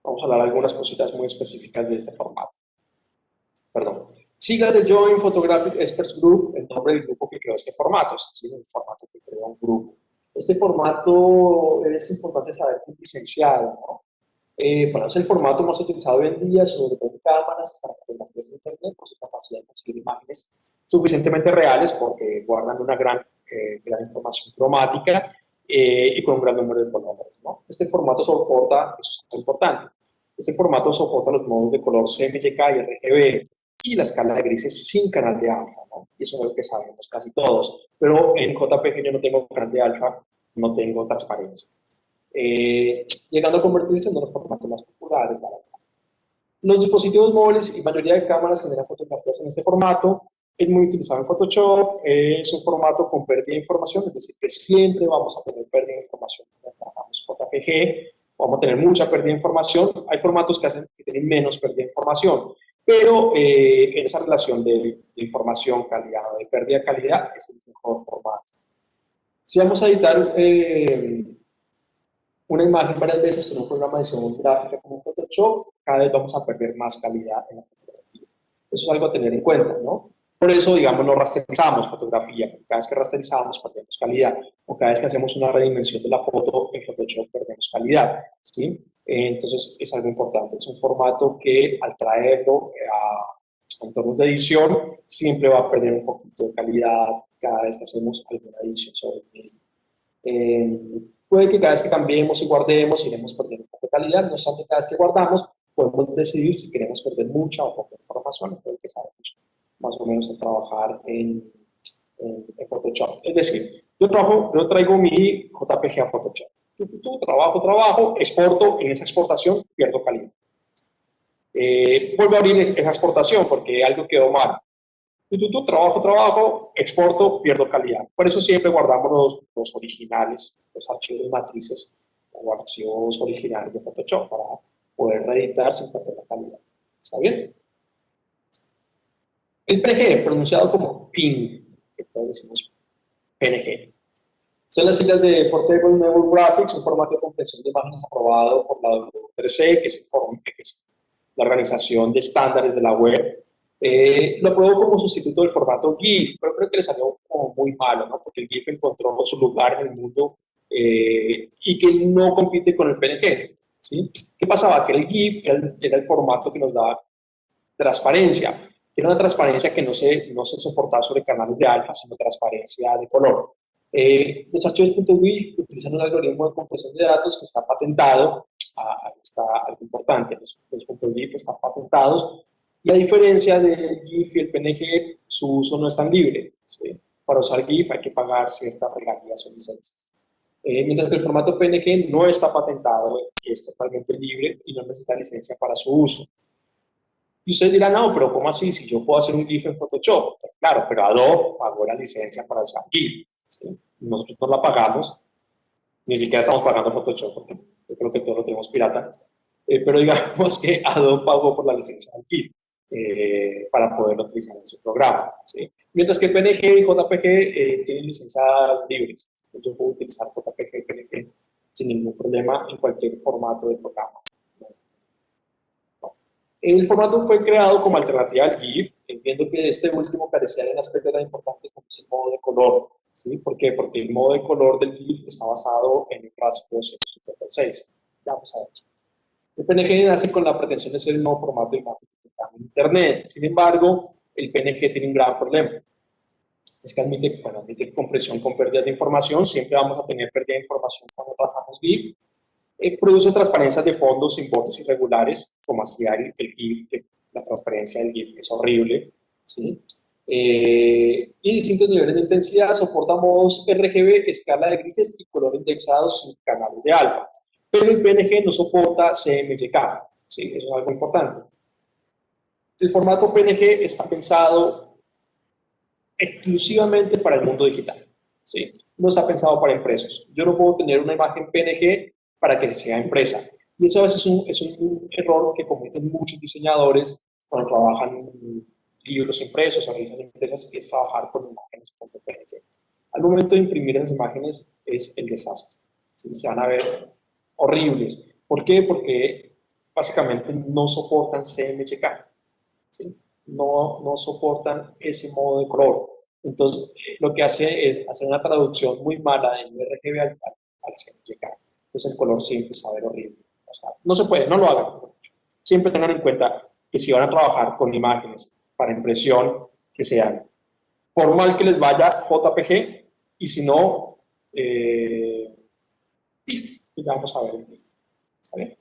Vamos a hablar de algunas cositas muy específicas de este formato. Perdón. Siglas de Joint Photographic Experts Group, el nombre del grupo que creó este formato, es decir, el formato que creó un grupo. Este formato es importante saber que es licenciado, ¿no? Para es el formato más utilizado hoy en día, sobre todo en cámaras para fotografías de internet, por su capacidad de conseguir imágenes suficientemente reales porque guardan una gran información cromática y con un gran número de colores, ¿no? Este formato soporta, eso es muy importante, este formato soporta los modos de color CMYK y RGB y la escala de grises sin canal de alfa, ¿no? Y eso es lo que sabemos casi todos, pero en JPG yo no tengo canal de alfa, no tengo transparencia. Llegando a convertirse en uno de los formatos más populares. Los dispositivos móviles y mayoría de cámaras generan fotografías en este formato. Es muy utilizado en Photoshop. Es un formato con pérdida de información, es decir, que siempre vamos a tener pérdida de información cuando trabajamos JPG. Vamos a tener mucha pérdida de información. Hay formatos que tienen menos pérdida de información. pero en esa relación de información, calidad o de pérdida de calidad es el mejor formato. Si vamos a editar una imagen varias veces con un programa de edición gráfica como Photoshop, cada vez vamos a perder más calidad en la fotografía. Eso es algo a tener en cuenta, ¿no? Por eso, digamos, no rasterizamos fotografía, porque cada vez que rasterizamos perdemos calidad, o cada vez que hacemos una redimensión de la foto en Photoshop perdemos calidad, ¿sí? Entonces, es algo importante. Es un formato que al traerlo a entornos de edición siempre va a perder un poquito de calidad cada vez que hacemos alguna edición sobre el mismo. Puede que cada vez que cambiemos y guardemos iremos perdiendo un poco de calidad, no obstante, cada vez que guardamos podemos decidir si queremos perder mucha o poca información, es lo que sabemos más o menos en trabajar en Photoshop. Es decir, yo traigo mi JPG a Photoshop, trabajo, exporto, en esa exportación pierdo calidad. Vuelvo a abrir esa exportación porque algo quedó mal. Trabajo, exporto, pierdo calidad. Por eso siempre guardamos los originales, los archivos matrices o archivos originales de Photoshop para poder reeditar sin perder la calidad. ¿Está bien? El PNG, pronunciado como PNG, que todos decimos PNG, son las siglas de Portable Network Graphics, un formato de compresión de imágenes aprobado por la W3C, que es la organización de estándares de la web. Lo aprobó como sustituto del formato GIF, pero creo que le salió como muy malo, ¿no? Porque el GIF encontró su lugar en el mundo y que no compite con el PNG, ¿sí? ¿Qué pasaba? Que el GIF era el formato que nos daba transparencia. Era una transparencia que no se soportaba sobre canales de alfa, sino transparencia de color. Los archivos .gif utilizan un algoritmo de compresión de datos que está patentado. Ahí está algo importante, los .gif están patentados. Y a diferencia del GIF y el PNG, su uso no es tan libre, ¿sí? Para usar GIF hay que pagar ciertas regalías o licencias. Mientras que el formato PNG no está patentado y es totalmente libre y no necesita licencia para su uso. Y ustedes dirán, no, pero ¿cómo así? Si yo puedo hacer un GIF en Photoshop. Pues claro, pero Adobe pagó la licencia para usar GIF, ¿sí? Nosotros no la pagamos, ni siquiera estamos pagando Photoshop, porque yo creo que todo lo tenemos pirata. Pero digamos que Adobe pagó por la licencia del GIF para poderlo utilizar en su programa, ¿sí? Mientras que PNG y JPG tienen licencias libres. Entonces yo puedo utilizar JPG y PNG sin ningún problema en cualquier formato de programa. El formato fue creado como alternativa al GIF, viendo que este último carecía de un aspecto tan importante como es el modo de color. ¿Sí? ¿Por qué? Porque el modo de color del GIF está basado en el RASP 256. Ya vamos a ver. El PNG nace con la pretensión de ser el nuevo formato de imagen en Internet. Sin embargo, el PNG tiene un gran problema. Es que admite compresión con pérdidas de información. Siempre vamos a tener pérdida de información cuando trabajamos GIF. Produce transparencias de fondos sin bordes irregulares, como hacía el GIF, que la transparencia del GIF es horrible, ¿sí? Y distintos niveles de intensidad, soporta modos RGB, escala de grises y color indexados sin canales de alfa. Pero el PNG no soporta CMYK, ¿sí? Eso es algo importante. El formato PNG está pensado exclusivamente para el mundo digital, ¿sí? No está pensado para impresos. Yo no puedo tener una imagen PNG para que sea impresa. Y eso a veces es un error que cometen muchos diseñadores cuando trabajan en libros impresos o revistas impresas, es trabajar con imágenes .png. Al momento de imprimir esas imágenes es el desastre, ¿sí? Se van a ver horribles. ¿Por qué? Porque básicamente no soportan CMYK, ¿sí? No soportan ese modo de color. Entonces, lo que hace es hacer una traducción muy mala del RGB al CMYK. Entonces, el color siempre se va a ver horrible. O sea, no se puede, no lo hagan. Siempre tengan en cuenta que si van a trabajar con imágenes para impresión, que sean, por mal que les vaya, JPG, y si no, TIFF, que ya vamos a ver el TIFF. ¿Está bien?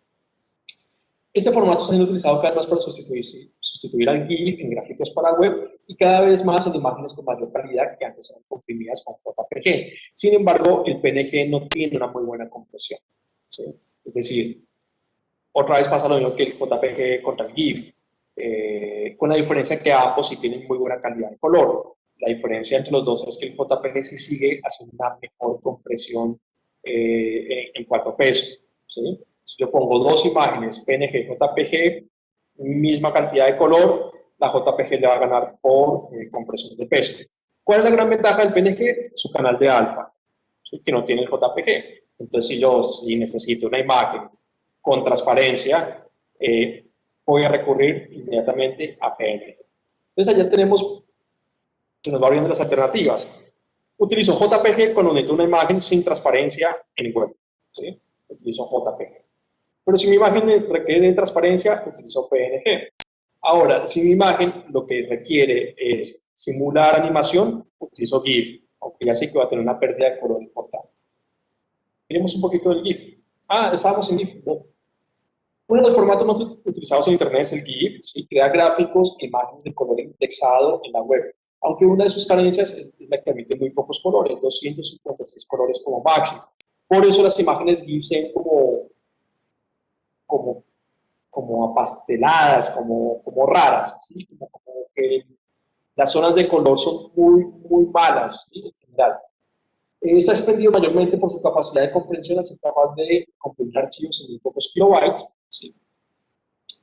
Este formato está siendo utilizado cada vez más para sustituir al GIF en gráficos para web y cada vez más en imágenes con mayor calidad que antes eran comprimidas con JPG. Sin embargo, el PNG no tiene una muy buena compresión, ¿sí? Es decir, otra vez pasa lo mismo que el JPG contra el GIF, con la diferencia que ambos sí tienen muy buena calidad de color. La diferencia entre los dos es que el JPG sí sigue haciendo una mejor compresión en cuanto a peso, ¿sí? Si yo pongo dos imágenes PNG y JPG, misma cantidad de color, la JPG le va a ganar por compresión de peso. ¿Cuál es la gran ventaja del PNG? Su canal de alfa, ¿sí? Que no tiene el JPG. Entonces, si necesito una imagen con transparencia, voy a recurrir inmediatamente a PNG. Entonces, allá tenemos, se nos va abriendo las alternativas. Utilizo JPG cuando necesito una imagen sin transparencia en web, ¿sí? Utilizo JPG. Pero si mi imagen requiere de transparencia, utilizo PNG. Ahora, si mi imagen lo que requiere es simular animación, utilizo GIF, aunque ya sé que va a tener una pérdida de color importante. Miremos un poquito del GIF. Estábamos en GIF, ¿no? Uno de los formatos más utilizados en Internet es el GIF, ¿sí? Crea gráficos e imágenes de color indexado en la web. Aunque una de sus carencias es la que emite muy pocos colores, 256 colores como máximo. Por eso las imágenes GIF se ven como apasteladas, como raras, ¿sí? Como que las zonas de color son muy malas, ¿sí? En general. Se ha expendido mayormente por su capacidad de comprensión al ser capaz de comprimir archivos en muy pocos kilobytes, ¿sí?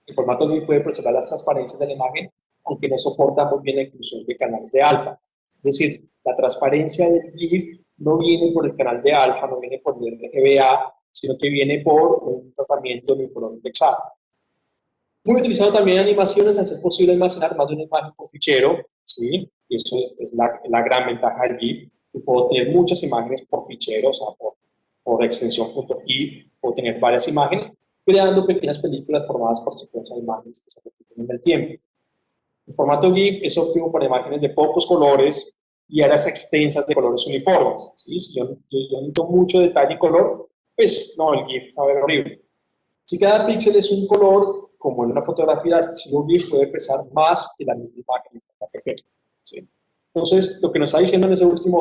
El formato GIF puede preservar las transparencias de la imagen, aunque no soporta muy bien la inclusión de canales de alfa. Es decir, la transparencia del GIF no viene por el canal de alfa, no viene por el RGBA, sino que viene por un tratamiento de color indexado. Muy utilizado también en animaciones, al ser posible almacenar más de una imagen por fichero, ¿sí? Y eso es la gran ventaja del GIF. Yo puedo tener muchas imágenes por fichero, o sea, por extensión .gif, puedo tener varias imágenes, creando pequeñas películas formadas por secuencias de imágenes que se repiten en el tiempo. El formato GIF es óptimo para imágenes de pocos colores y áreas extensas de colores uniformes, ¿sí? Si yo necesito mucho detalle y color, pues no, el GIF va a ver horrible. Si cada píxel es un color, como en una fotografía, el archivo GIF puede pesar más que la misma imagen. Perfecto, ¿sí? Entonces, lo que nos está diciendo en esa última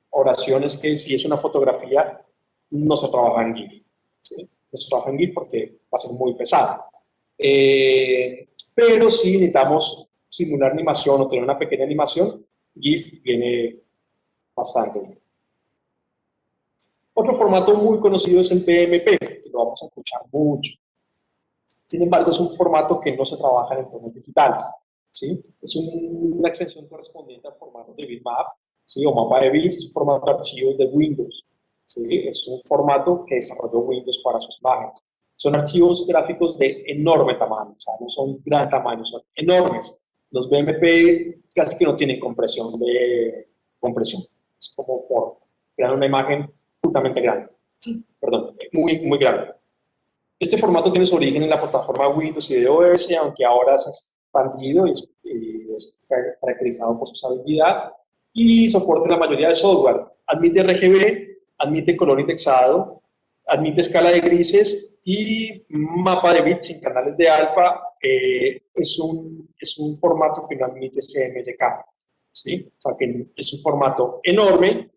oración es que si es una fotografía, no se trabaja en GIF, ¿sí? No se trabaja en GIF porque va a ser muy pesado. Pero si necesitamos simular animación o tener una pequeña animación, GIF viene bastante bien. Otro formato muy conocido es el PMP, que lo vamos a escuchar mucho. Sin embargo, es un formato que no se trabaja en entornos digitales, ¿sí? Es una extensión correspondiente al formato de bitmap, ¿sí? O mapa de bits, es un formato de archivos de Windows, ¿sí? Es un formato que desarrolló Windows para sus imágenes. Son archivos gráficos de enorme tamaño, o sea, no son gran tamaño, son enormes. Los BMP casi que no tienen compresión. Es como Ford, crean una imagen absolutamente grande, perdón, muy grande. Este formato tiene su origen en la plataforma Windows y DOS, aunque ahora se ha expandido y es caracterizado por su usabilidad y soporta la mayoría de software. Admite RGB, admite color indexado, admite escala de grises y mapa de bits sin canales de alfa. Es un formato que no admite CMYK, ¿sí? O sea, que es un formato enorme,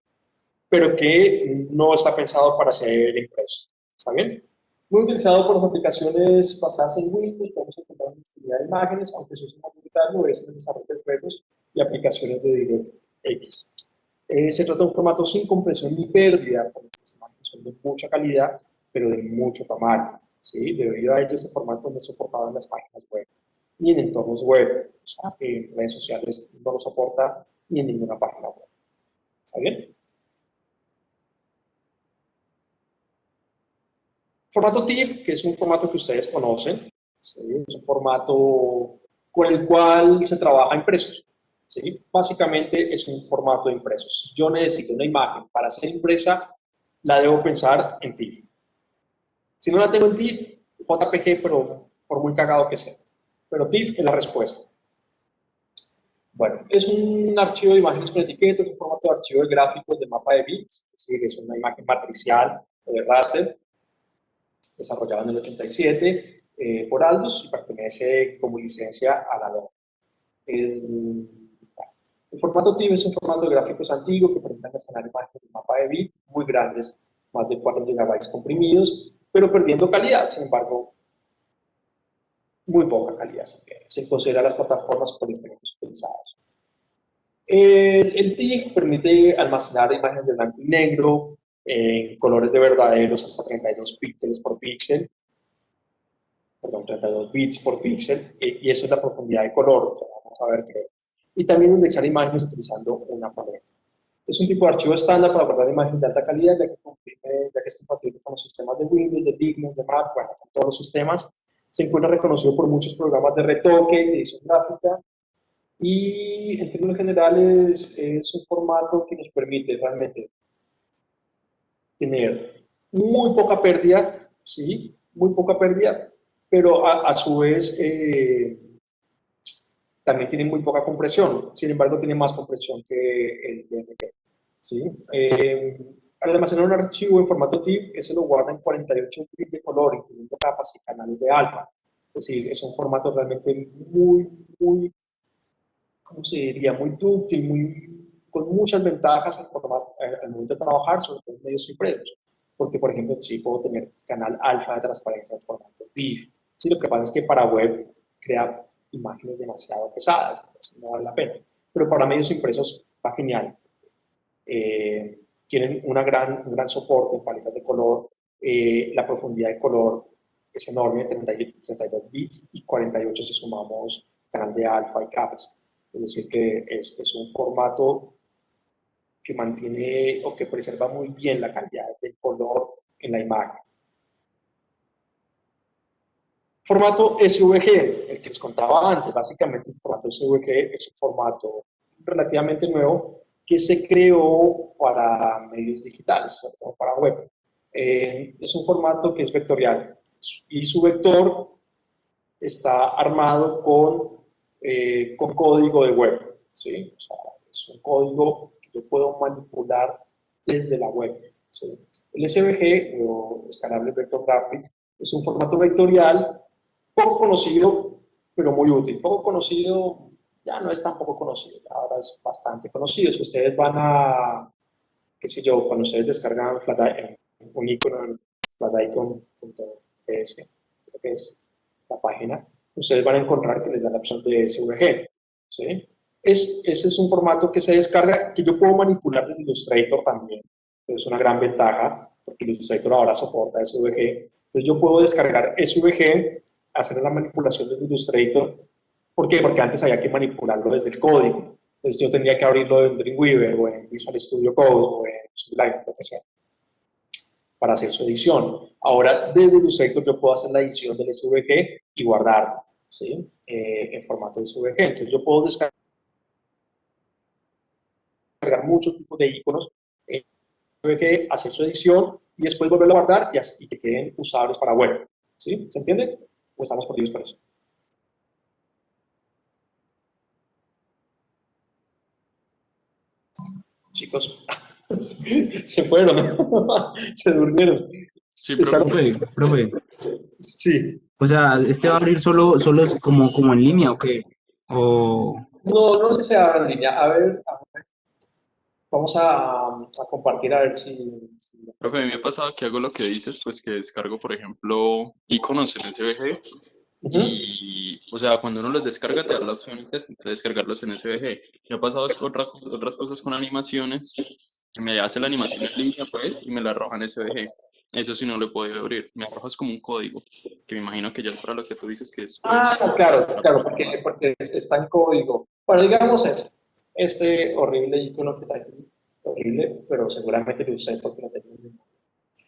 pero que no está pensado para ser impreso. ¿Está bien? Muy utilizado por las aplicaciones basadas en Windows, podemos encontrar una infinidad de imágenes, aunque su uso mayoritario es en el desarrollo de juegos y aplicaciones de DirectX. Se trata de un formato sin compresión ni pérdida, porque las imágenes son de mucha calidad, pero de mucho tamaño, ¿sí? Debido a ello, este formato no es soportado en las páginas web, ni en entornos web, o sea, que en redes sociales no lo soporta ni en ninguna página web. ¿Está bien? Formato TIFF, que es un formato que ustedes conocen, ¿sí? Es un formato con el cual se trabaja impresos, ¿sí? Básicamente es un formato de impresos. Si yo necesito una imagen para ser impresa, la debo pensar en TIFF. Si no la tengo en TIFF, JPG, pero por muy cagado que sea. Pero TIFF es la respuesta. Bueno, es un archivo de imágenes con etiquetas, un formato de archivo de gráficos de mapa de bits, es decir, es una imagen matricial o de raster, desarrollado en el 87 por Aldus y pertenece como licencia a la DOM. El formato TIFF es un formato de gráficos antiguo que permite almacenar imágenes de mapa de bit muy grandes, más de 4 GB comprimidos, pero perdiendo calidad. Sin embargo, muy poca calidad se considera las plataformas por diferentes utilizados. El TIFF permite almacenar imágenes de blanco y negro, en colores de verdaderos hasta 32 píxeles por píxel. perdón, 32 bits por píxel, y eso es la profundidad de color, que vamos a ver que, y también indexar imágenes utilizando una paleta. Es un tipo de archivo estándar para guardar imágenes de alta calidad, ya que es compatible con los sistemas de Windows, de Linux, de Mac, bueno, con todos los sistemas. Se encuentra reconocido por muchos programas de retoque, de edición gráfica, y en términos generales es un formato que nos permite realmente tener muy poca pérdida, ¿sí? Muy poca pérdida, pero a su vez también tiene muy poca compresión. Sin embargo, tiene más compresión que el DNG, ¿sí? Al almacenar un archivo en formato TIFF, ese lo guarda en 48 bits de color, incluyendo capas y canales de alfa. Es decir, es un formato realmente muy, ¿cómo se diría? Muy dúctil, con muchas ventajas al momento de trabajar, sobre todo en medios impresos. Porque, por ejemplo, sí puedo tener canal alfa de transparencia en formato TIFF. Sí, lo que pasa es que para web crea imágenes demasiado pesadas, entonces no vale la pena. Pero para medios impresos va genial. Tienen un gran soporte en paletas de color. La profundidad de color es enorme, 32 bits y 48 si sumamos canal de alfa y capas. Es decir, que es un formato que mantiene o que preserva muy bien la calidad del color en la imagen. Formato SVG, el que les contaba antes, básicamente el formato SVG es un formato relativamente nuevo que se creó para medios digitales, sobre todo para web. Es un formato que es vectorial y su vector está armado con código de web, ¿sí? O sea, es un código que yo puedo manipular desde la web, ¿sí? El SVG, o Scalable Vector Graphics, es un formato vectorial poco conocido, pero muy útil. Poco conocido, ya no es tan poco conocido, ahora es bastante conocido. Si ustedes van a, qué sé yo, cuando ustedes descargan un icono en flaticon.ps, creo que es la página, ustedes van a encontrar que les da la opción de SVG, ¿sí? Ese es un formato que se descarga, que yo puedo manipular desde Illustrator también. Es una gran ventaja, porque Illustrator ahora soporta SVG. Entonces yo puedo descargar SVG, hacer la manipulación desde Illustrator. ¿Por qué? Porque antes había que manipularlo desde el código. Entonces yo tendría que abrirlo en Dreamweaver o en Visual Studio Code o en Sublime, lo que sea, para hacer su edición. Ahora, desde Illustrator yo puedo hacer la edición del SVG y guardarlo, ¿sí? En formato de SVG. Entonces yo puedo descargar muchos tipos de iconos en SVG, hacer su edición y después volverlo a guardar y que queden usables para web, ¿sí? ¿Se entiende? ¿O estamos perdidos por eso? Chicos, se fueron, se durmieron. Sí, profe. Profe, Sí. o sea, ¿este va a abrir solo es como en línea o qué? O, No, no sé si se abra en línea. A ver, vamos a compartir a ver si Profe, a mí me ha pasado que hago lo que dices, pues que descargo, por ejemplo, iconos en SVG Ujú. y, o sea, cuando uno los descarga te da la opción de descargarlos en SVG. Me ha pasado es otras cosas con animaciones, me hace la animación en línea, pues, y me la arroja en SVG. Eso sí no lo he podido abrir. Me arrojas como un código, que me imagino que ya es para lo que tú dices que es, pues, Claro, para claro, programar. porque está en código. Bueno, digamos este horrible icono que está aquí, horrible, pero seguramente lo usé porque no tengo ningún.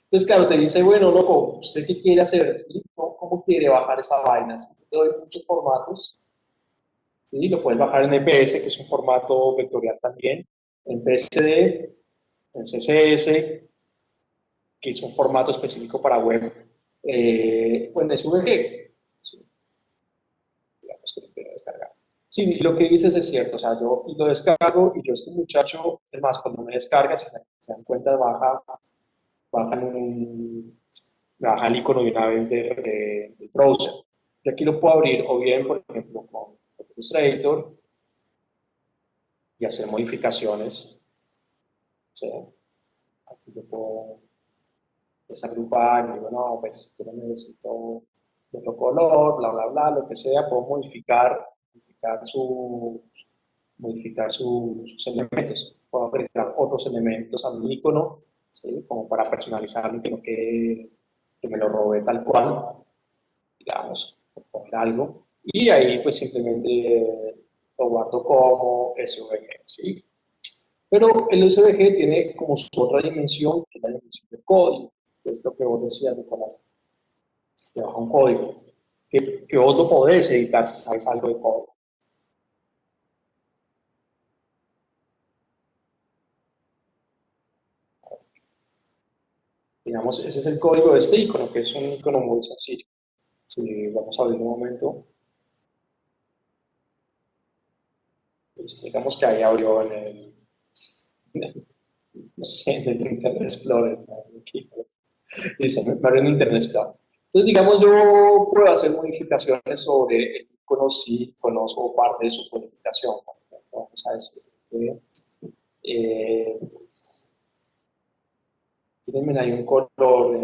Entonces, claro, te dice, bueno, loco, ¿usted qué quiere hacer? ¿Sí? ¿Cómo quiere bajar esa vaina? ¿Sí? Te doy muchos formatos, ¿sí? Lo puedes bajar en EPS, que es un formato vectorial también, en PSD, en CSS, que es un formato específico para web, o en SVG, ¿sí? Digamos que lo quiero descargar. Sí, lo que dices es cierto, o sea, yo lo descargo y yo este muchacho, es más, cuando me descarga, si se dan cuenta, bajan me baja el icono de una vez del browser. Y aquí lo puedo abrir o bien, por ejemplo, con Illustrator y hacer modificaciones. O sea, aquí yo puedo desagrupar y digo, no, pues yo no necesito de otro color, bla, bla, bla, lo que sea, puedo modificar sus elementos. Puedo agregar otros elementos a mi icono, ¿sí? Como para personalizarlo y que no quede, que me lo robe tal cual. digamos, por poner algo, y ahí pues simplemente lo guardo como SVG, ¿sí? Pero el SVG tiene como su otra dimensión, que es la dimensión del código, que es lo que vos decías, Nicolás, te baja un código, que vos lo podés editar si sabes algo de código. Digamos, ese es el código de este icono, que es un icono muy sencillo. Si vamos a abrir un momento, pues digamos que ahí abrió en el, no sé, en el Internet Explorer. Aquí, listo, me abrió en Internet Explorer. Entonces, digamos, yo puedo hacer modificaciones sobre el icono si conozco parte de su codificación. Vamos a decir que tienen ahí un color,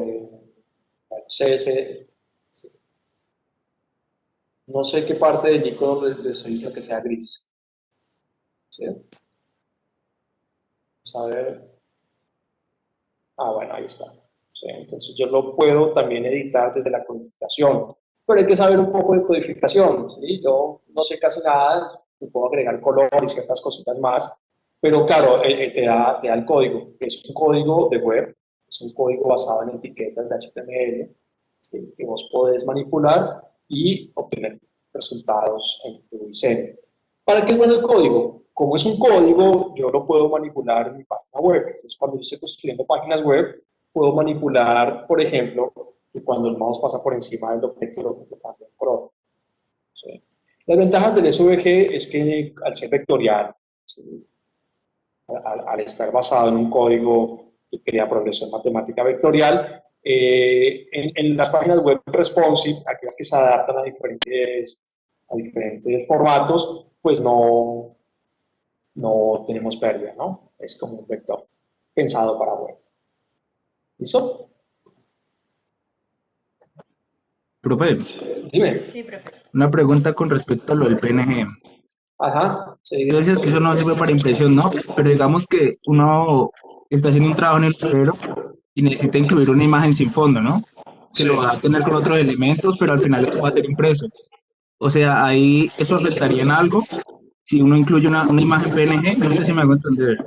CSS. No sé qué parte del icono les dice que sea gris. ¿Sí? Vamos a ver. Ah, bueno, ahí está. ¿Sí? Entonces yo lo puedo también editar desde la codificación. Pero hay que saber un poco de codificación. ¿Sí? Yo no sé casi nada, puedo agregar color y ciertas cositas más. Pero claro, te da el código. Es un código de web, es un código basado en etiquetas de HTML, ¿sí? Que vos podés manipular y obtener resultados en tu diseño. ¿Para qué es bueno el código? Como es un código, yo lo puedo manipular en mi página web. Entonces, cuando yo estoy construyendo páginas web, puedo manipular, por ejemplo, que cuando el mouse pasa por encima del objeto, el objeto cambia el color. ¿Sí? Las ventajas del SVG es que al ser vectorial, ¿sí? Al estar basado en un código que crea progresión matemática vectorial, en las páginas web responsive, aquellas que se adaptan a diferentes formatos, pues no tenemos pérdida, ¿no? Es como un vector pensado para web. ¿Listo? Profe, Dime. Sí, profe. una pregunta con respecto a lo del PNG. Ajá. Sí. Tú dices que eso no sirve para impresión, ¿no? Pero digamos que uno está haciendo un trabajo en el tablero y necesita incluir una imagen sin fondo, ¿no? Que lo Sí. va a tener con otros elementos, pero al final eso va a ser impreso. O sea, ahí eso afectaría en algo si uno incluye una imagen PNG, no sé si me hago entender.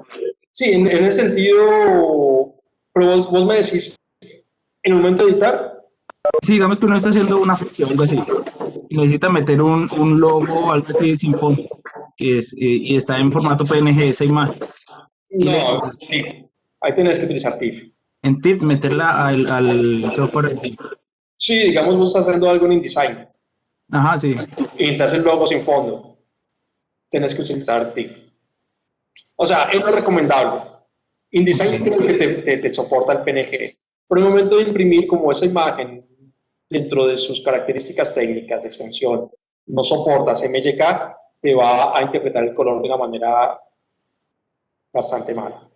Sí, en ese sentido, pero vos me decís, en el momento de editar, Sí, digamos que uno está haciendo una función o algo así y necesita meter un logo o algo así sin fondo, que es, y está en formato PNG esa imagen. Y le, no, TIFF. Ahí tenés que utilizar TIFF. en TIFF meterla al software de TIFF. Sí, digamos, vos estás haciendo algo en InDesign Ajá, sí. y necesitas el logo sin fondo, tenés que utilizar TIFF. O sea, es lo recomendable. InDesign creo que te soporta el PNG. Por el momento de imprimir como esa imagen dentro de sus características técnicas de extensión no soporta CMYK, te va a interpretar el color de una manera bastante mala.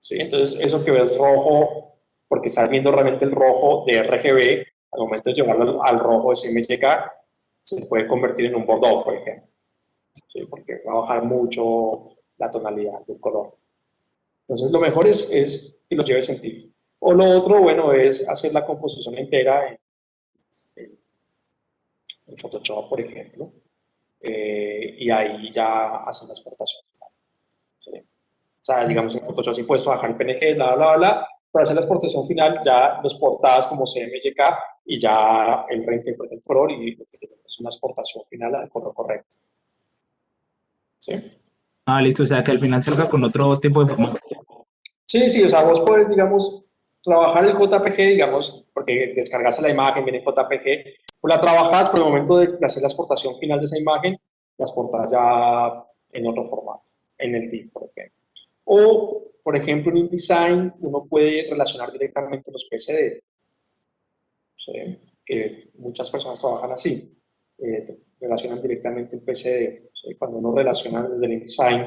¿Sí? Entonces, eso que ves rojo, porque estás viendo realmente el rojo de RGB, al momento de llevarlo al rojo de CMYK, se puede convertir en un bordeaux, por ejemplo. ¿Sí? Porque va a bajar mucho la tonalidad del color. Entonces, lo mejor es que lo lleves en TIFF. O lo otro, bueno, es hacer la composición entera en Photoshop, por ejemplo, y ahí ya hacer la exportación final. ¿Sí? O sea, digamos, en Photoshop sí puedes bajar el PNG, bla, bla, bla, para hacer la exportación final ya los portadas como CMYK y ya el reinterpreta el color y lo que tenemos es una exportación final al color correcto. ¿Sí? Ah, listo, o sea que al final salga con otro tipo de formato. Sí, sí, o sea, vos puedes, digamos, trabajar el JPG, digamos, porque descargas la imagen, viene JPG, pues la trabajas, por el momento de hacer la exportación final de esa imagen, la exportas ya en otro formato, en el TIFF, por ejemplo. O, por ejemplo, en InDesign uno puede relacionar directamente los PSD, ¿sí? Que muchas personas trabajan así, relacionan directamente el PSD. ¿Sí? Cuando uno relaciona desde el InDesign,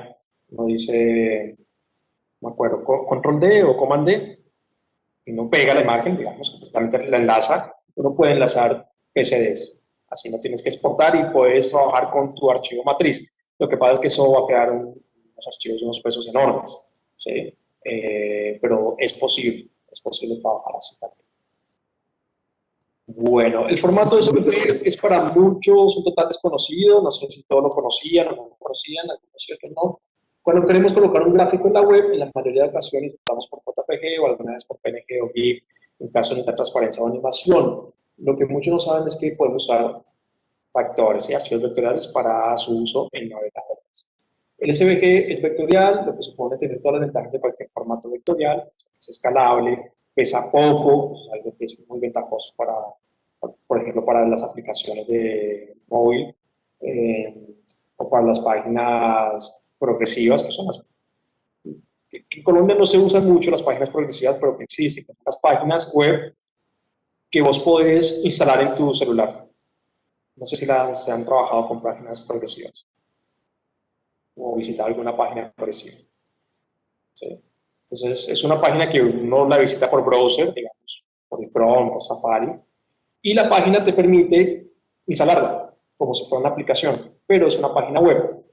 uno dice, no me acuerdo, control D o command D, y no pega la imagen, digamos, completamente la enlaza, uno puede enlazar PCDs. Así no tienes que exportar y puedes trabajar con tu archivo matriz. Lo que pasa es que eso va a crear unos archivos de unos pesos enormes, ¿sí? Pero es posible trabajar así también. Bueno, el formato SVG es para muchos un total desconocido, no sé si todos lo conocían o no lo conocían, algunos sí, otros no. Cuando queremos colocar un gráfico en la web, en la mayoría de ocasiones estamos por JPG o alguna vez por PNG o GIF, en caso de necesitar transparencia o animación. Lo que muchos no saben es que podemos usar factores y archivos vectoriales para su uso en navegadores. El SVG es vectorial, lo que supone tener todas las ventajas de cualquier formato vectorial, es escalable, pesa poco, algo que es muy ventajoso para, por ejemplo, para las aplicaciones de móvil eh, o para las páginas progresivas, que son las que en Colombia no se usan mucho las páginas progresivas, pero que existen, que son las páginas web que vos podés instalar en tu celular. No sé si se han trabajado con páginas progresivas o visitado alguna página progresiva. ¿Sí? Entonces, es una página que uno la visita por browser, digamos, por el Chrome, por Safari, y la página te permite instalarla como si fuera una aplicación, pero es una página web.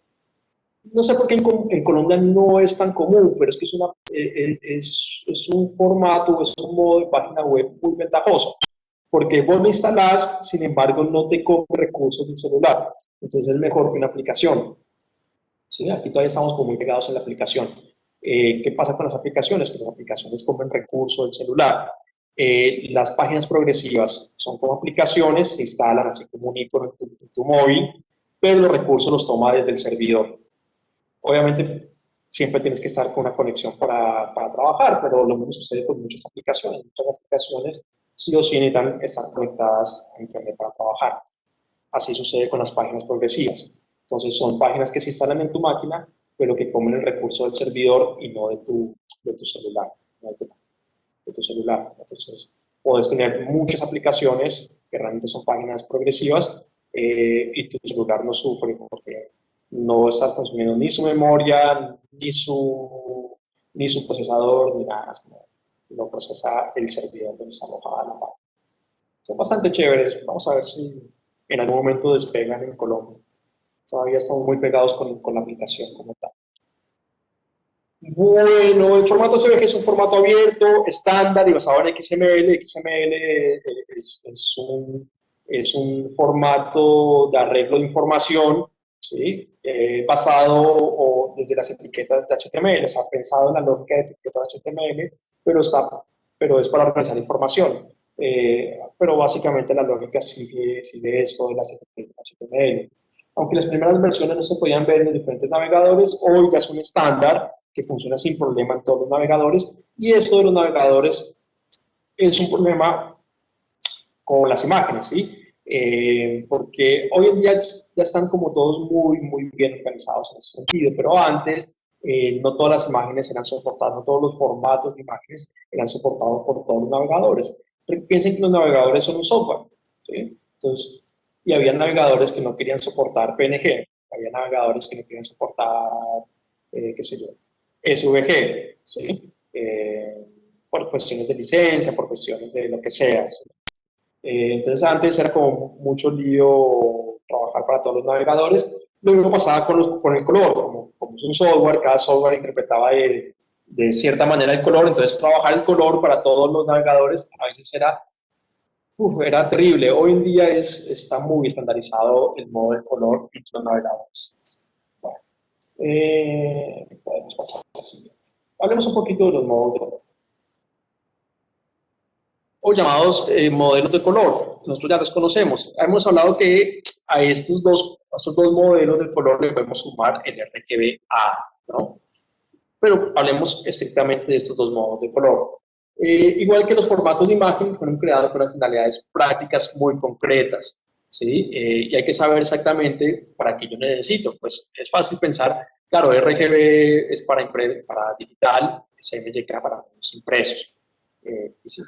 No sé por qué en Colombia no es tan común, pero es que es un formato, es un modo de página web muy ventajoso, porque vos lo instalás, sin embargo, no te come recursos del celular. Entonces es mejor que una aplicación. ¿Sí? Aquí todavía estamos como muy pegados en la aplicación. ¿Qué pasa con las aplicaciones? Que las aplicaciones comen recursos del celular. Las páginas progresivas son como aplicaciones, se instalan así como un icono en tu móvil, pero los recursos los toma desde el servidor. Obviamente, siempre tienes que estar con una conexión para trabajar, pero lo mismo sucede con muchas aplicaciones. Muchas aplicaciones sí o sí necesitan estar conectadas a Internet para trabajar. Así sucede con las páginas progresivas. Entonces, son páginas que se instalan en tu máquina, pero que comen el recurso del servidor y no de tu celular. No de tu celular. Entonces, puedes tener muchas aplicaciones que realmente son páginas progresivas y tu celular no sufre porque no estás consumiendo ni su memoria, ni su procesador, ni nada. Lo procesa el servidor donde está alojada la página. Son bastante chéveres. Vamos a ver si en algún momento despegan en Colombia. Todavía estamos muy pegados con la aplicación como tal. Bueno, el formato CVG es un formato abierto, estándar y basado en XML. XML es un formato de arreglo de información, ¿sí? Desde las etiquetas de HTML, o sea, pensado en la lógica de etiquetas de HTML, pero es para organizar información. Pero básicamente la lógica sigue esto de las etiquetas de HTML. Aunque las primeras versiones no se podían ver en los diferentes navegadores, hoy ya es un estándar que funciona sin problema en todos los navegadores, y esto de los navegadores es un problema con las imágenes, ¿sí? Porque hoy en día ya están como todos muy bien organizados en ese sentido, pero antes no todas las imágenes eran soportadas, no todos los formatos de imágenes eran soportados por todos los navegadores. Piensen que los navegadores son un software, ¿sí? Entonces, y había navegadores que no querían soportar PNG, había navegadores que no querían soportar, qué sé yo, SVG, ¿sí? Por cuestiones de licencia, por cuestiones de lo que sea, ¿sí? Entonces antes era como mucho lío trabajar para todos los navegadores. Lo mismo pasaba con el color, como es un software, cada software interpretaba de cierta manera el color, entonces trabajar el color para todos los navegadores a veces era terrible. Hoy en día está muy estandarizado el modo de color en los navegadores. Bueno, podemos pasar a la siguiente. Hablemos un poquito de los modos de color, o llamados modelos de color. Nosotros ya los conocemos. Hemos hablado que a estos dos modelos de color le podemos sumar el RGBA, ¿no? Pero hablemos estrictamente de estos dos modos de color. Igual que los formatos de imagen, fueron creados con las finalidades prácticas muy concretas, ¿sí? Y hay que saber exactamente para qué yo necesito. Pues es fácil pensar, claro, RGB es para digital, CMYK para los impresos. Y sí,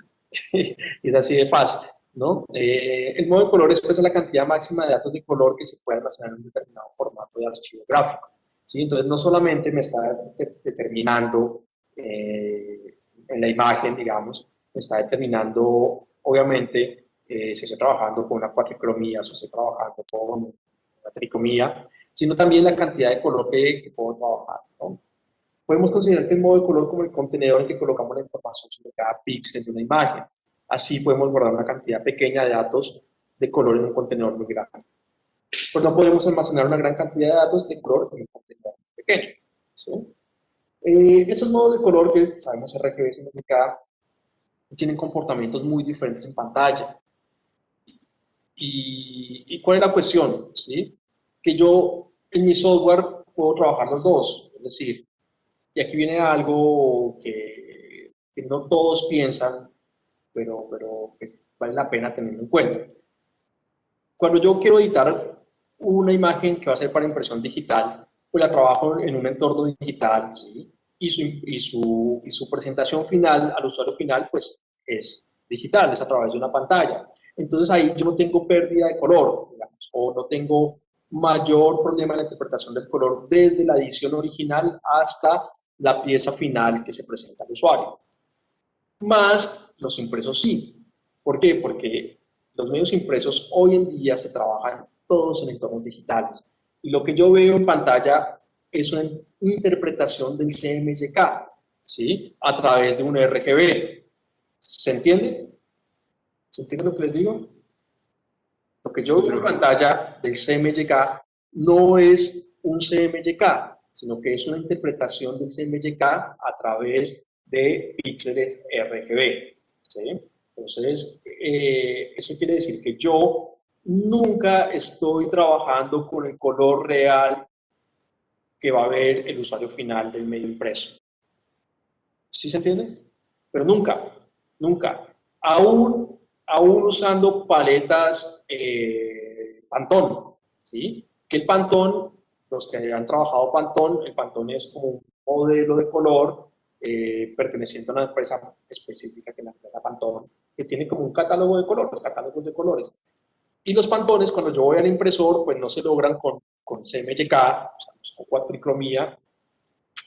es así de fácil, ¿no? El modo de color expresa la cantidad máxima de datos de color que se puede almacenar en un determinado formato de archivo gráfico, ¿sí? Entonces, no solamente me está determinando en la imagen, digamos, me está determinando, obviamente, si estoy trabajando con una cuatricromía, si estoy trabajando con una tricomía, sino también la cantidad de color que puedo trabajar, ¿no? Podemos considerar que el modo de color como el contenedor en que colocamos la información sobre cada píxel de una imagen. Así podemos guardar una cantidad pequeña de datos de color en un contenedor muy grande. Pues no podemos almacenar una gran cantidad de datos de color en un contenedor muy pequeño. ¿Sí? Esos modos de color que sabemos RGB, CMYK, tienen comportamientos muy diferentes en pantalla. ¿Y cuál es la cuestión? ¿Sí? Que yo en mi software puedo trabajar los dos. Es decir, y aquí viene algo que no todos piensan, pero que vale la pena tenerlo en cuenta. Cuando yo quiero editar una imagen que va a ser para impresión digital, pues la trabajo en un entorno digital, ¿sí? Y su presentación final al usuario final, pues es digital, es a través de una pantalla. Entonces ahí yo no tengo pérdida de color, digamos, o no tengo mayor problema en la interpretación del color desde la edición original hasta la pieza final que se presenta al usuario. Más los impresos sí. ¿Por qué? Porque los medios impresos hoy en día se trabajan todos en entornos digitales. Y lo que yo veo en pantalla es una interpretación del CMYK, ¿sí? A través de un RGB. ¿Se entiende? ¿Se entiende lo que les digo? Lo que yo veo en pantalla del CMYK no es un CMYK, sino que es una interpretación del CMYK a través de píxeles RGB. ¿Sí? Entonces, eso quiere decir que yo nunca estoy trabajando con el color real que va a ver el usuario final del medio impreso. ¿Sí se entiende? Pero nunca, nunca. Aún usando paletas Pantone, ¿sí? Que el Pantone, los que han trabajado Pantone, el Pantone es como un modelo de color perteneciente a una empresa específica, que es la empresa Pantone, que tiene como un catálogo de colores, catálogos de colores. Y los Pantones, cuando yo voy al impresor, pues no se logran con CMYK, o sea, no es con cuatricromía,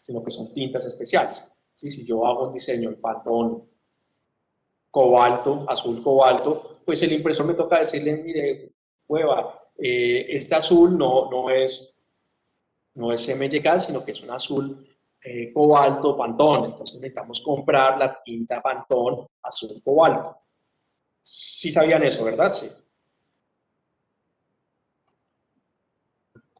sino que son tintas especiales. ¿Sí? Si yo hago un diseño en Pantone cobalto, azul cobalto, pues el impresor me toca decirle, mire, hueva, este azul no es MYK, sino que es un azul cobalto Pantone. Entonces necesitamos comprar la tinta Pantone azul cobalto. Sí sabían eso, ¿verdad? Sí.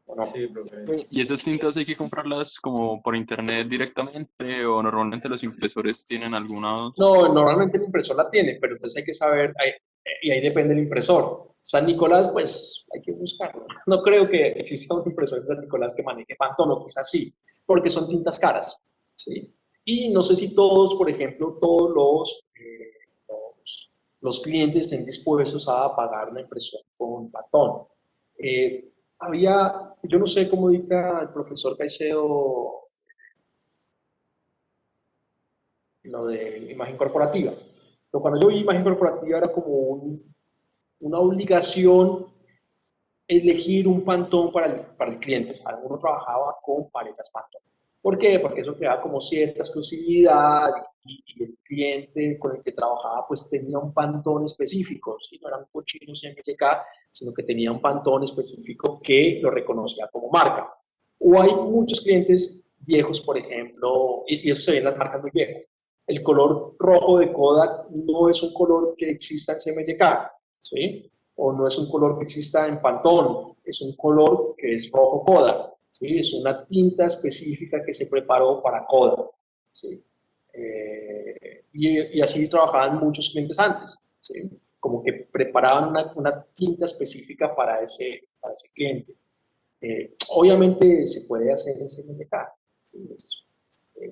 ¿O no? Sí, profe. ¿Y esas tintas hay que comprarlas como por internet directamente o normalmente los impresores tienen alguna? No, normalmente el impresor la tiene, pero entonces hay que saber, y ahí depende el impresor. San Nicolás, pues hay que buscarlo. No creo que exista un impresor de San Nicolás que maneje Pantone, o quizás sí, porque son tintas caras, ¿sí? Y no sé si todos, por ejemplo, todos los clientes estén dispuestos a pagar una impresión con Pantone. Yo no sé cómo dicta el profesor Caicedo lo de imagen corporativa. Pero cuando yo vi imagen corporativa era como una obligación elegir un Pantone para el cliente. O sea, alguno trabajaba con paletas Pantone. ¿Por qué? Porque eso creaba como cierta exclusividad y el cliente con el que trabajaba pues tenía un Pantone específico. ¿Sí? No eran cochinos MYK, sino que tenía un Pantone específico que lo reconocía como marca. O hay muchos clientes viejos, por ejemplo, y eso se ve en las marcas muy viejas. El color rojo de Kodak no es un color que exista en CMYK, ¿sí? O no es un color que exista en Pantone, es un color que es rojo Kodak, ¿sí? Es una tinta específica que se preparó para Kodak, ¿sí? Y así trabajaban muchos clientes antes, ¿sí? Como que preparaban una tinta específica para ese cliente. Obviamente se puede hacer en CMYK, ¿sí?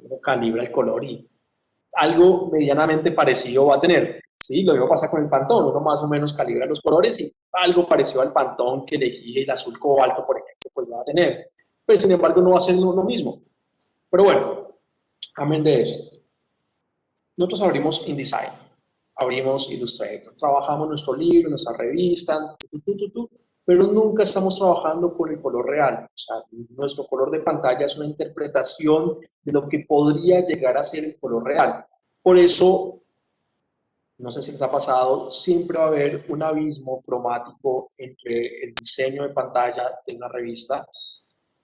Uno calibra el color y algo medianamente parecido va a tener. ¿Sí? Lo mismo pasa con el Pantone, uno más o menos calibra los colores y algo parecido al Pantone que elegí, el azul cobalto, por ejemplo, pues va a tener. Pero sin embargo no va a ser lo mismo. Pero bueno, amén de eso. Nosotros abrimos InDesign, abrimos Illustrator, trabajamos nuestro libro, nuestra revista, pero nunca estamos trabajando con el color real. O sea, nuestro color de pantalla es una interpretación de lo que podría llegar a ser el color real. Por eso, no sé si les ha pasado, siempre va a haber un abismo cromático entre el diseño de pantalla de una revista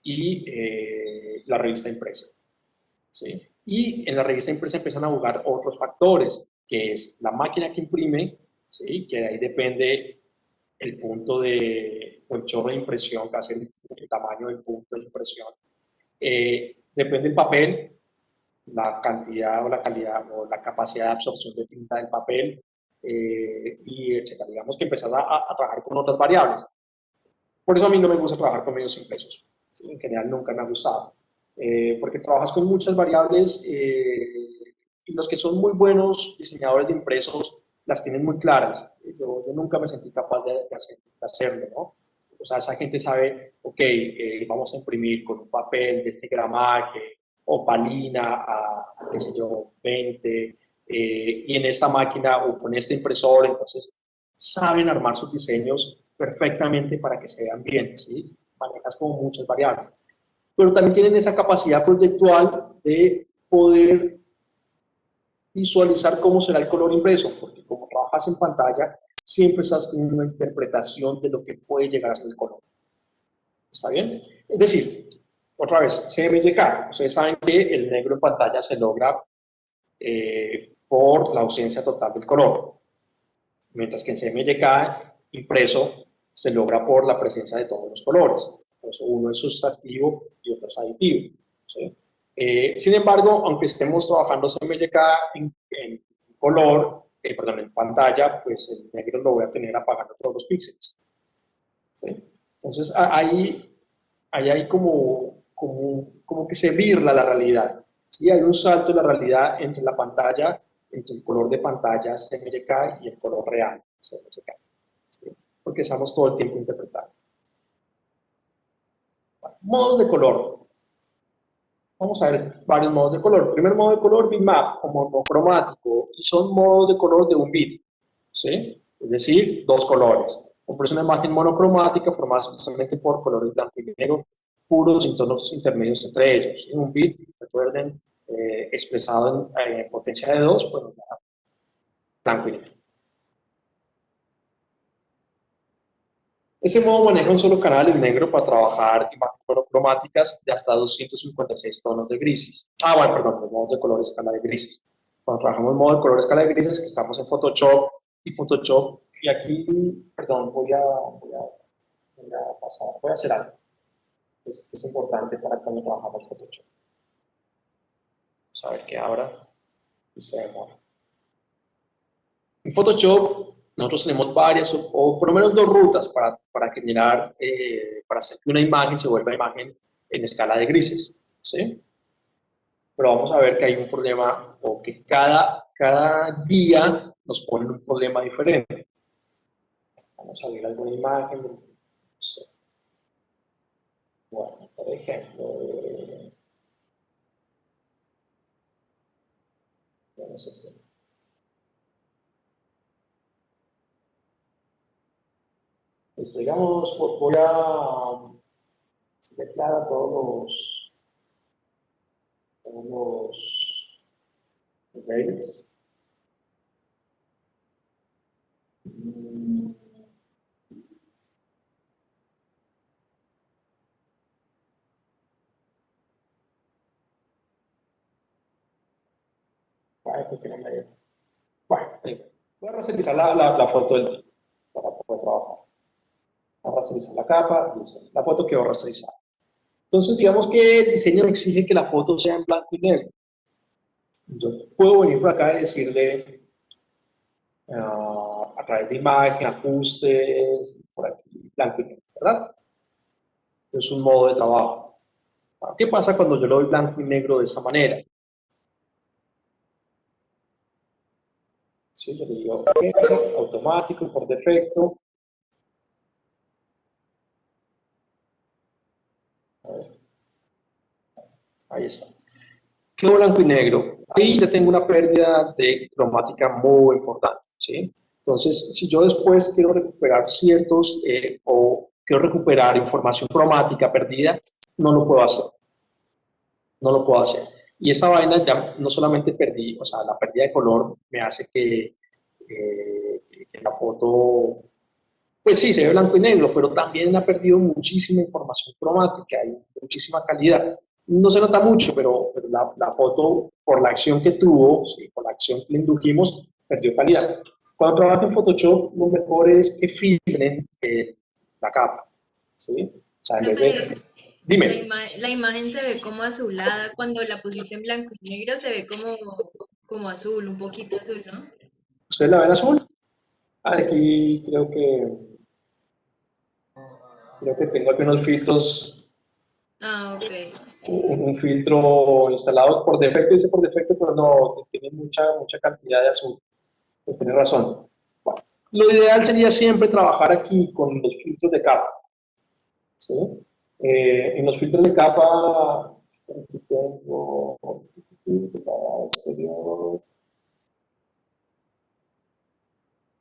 y la revista impresa. ¿Sí? Y en la revista impresa empiezan a jugar otros factores. que es la máquina que imprime, ¿sí? Que de ahí depende el punto o el chorro de impresión, que hace el tamaño del punto de impresión. Depende del papel, la cantidad o la calidad o la capacidad de absorción de tinta del papel, y etcétera. Digamos que empezar a trabajar con otras variables. Por eso a mí no me gusta trabajar con medios impresos. ¿Sí? En general nunca me ha gustado. Porque trabajas con muchas variables, y los que son muy buenos diseñadores de impresos las tienen muy claras. Yo nunca me sentí capaz de hacerlo, ¿no? O sea, esa gente sabe, ok, vamos a imprimir con un papel de este gramaje, opalina qué sé yo, 20, y en esta máquina o con este impresor, entonces saben armar sus diseños perfectamente para que se vean bien, ¿sí? Manejas como muchas variables. Pero también tienen esa capacidad proyectual de poder visualizar cómo será el color impreso, porque como trabajas en pantalla, siempre estás teniendo una interpretación de lo que puede llegar a ser el color. ¿Está bien? Es decir, otra vez, CMYK. Ustedes saben que el negro en pantalla se logra por la ausencia total del color, mientras que en CMYK impreso se logra por la presencia de todos los colores. Por eso uno es sustractivo y otro es aditivo, ¿sí? Sin embargo, aunque estemos trabajando CMYK en color, perdón, en pantalla, pues el negro lo voy a tener apagando todos los píxeles, ¿sí? Entonces, ahí hay como que se birla la realidad, ¿sí? Hay un salto en la realidad entre la pantalla, entre el color de pantalla CMYK y el color real CMYK, ¿sí? Porque estamos todo el tiempo interpretando. Bueno, modos de color. Vamos a ver varios modos de color. El primer modo de color, bitmap, o monocromático, y son modos de color de un bit, ¿sí? Es decir, dos colores. Ofrece una imagen monocromática formada supuestamente por colores blanco y negro puros sin tonos intermedios entre ellos. En un bit, recuerden, expresado en potencia de 2, pues nos da blanco y negro. Ese modo maneja un solo canal en negro para trabajar imágenes monocromáticas de hasta 256 tonos de grises. Bueno, perdón, los modos de color escala de grises. Cuando trabajamos en modo de color escala de grises, que estamos en Photoshop, y aquí, perdón, voy a pasar, voy a hacer algo que es importante para cuando trabajamos Photoshop. Vamos a ver que abra y se demora. En Photoshop nosotros tenemos varias o por lo menos dos rutas para generar, para hacer que una imagen se vuelva imagen en escala de grises, ¿sí? Pero vamos a ver que hay un problema, o que cada guía nos pone un problema diferente. Vamos a ver alguna imagen, no sé. Bueno, por ejemplo, veamos este. Pues digamos, voy a seleccionar todos los niveles. Porque no me... Bueno, voy a rasterizar la foto del tipo para poder trabajar. Voy a rasterizar la capa, listo. La foto quedó rasterizada. Entonces, digamos que el diseño exige que la foto sea en blanco y negro. Yo puedo venir por acá y decirle a través de imagen, ajustes, por aquí, blanco y negro, ¿verdad? Es un modo de trabajo. ¿Qué pasa cuando yo lo doy blanco y negro de esa manera? ¿Sí? Yo le digo, ok, automático, por defecto. A ver. Ahí está. Quedó blanco y negro. Ahí ya tengo una pérdida de cromática muy importante, ¿sí? Entonces, si yo después quiero recuperar o quiero recuperar información cromática perdida, no lo puedo hacer. No lo puedo hacer. Y esa vaina ya no solamente perdí, o sea, la pérdida de color me hace que la foto, pues sí, se ve blanco y negro, pero también ha perdido muchísima información cromática y muchísima calidad. No se nota mucho, pero la foto, por la acción que tuvo, ¿sí? Por la acción que le indujimos, perdió calidad. Cuando trabajas en Photoshop, lo mejor es que filtren la capa, ¿sí? O sea, en vez de... Dime, La imagen se ve como azulada, cuando la pusiste en blanco y negro se ve como azul, un poquito azul, ¿no? ¿ustedes la ven azul? Aquí creo que tengo aquí unos filtros, Ah, ok. un filtro instalado por defecto, dice por defecto, pero no, tiene mucha cantidad de azul. Tienes razón. Bueno, lo ideal sería siempre trabajar aquí con los filtros de capa, ¿sí? En los filtros de capa, aquí tengo exterior,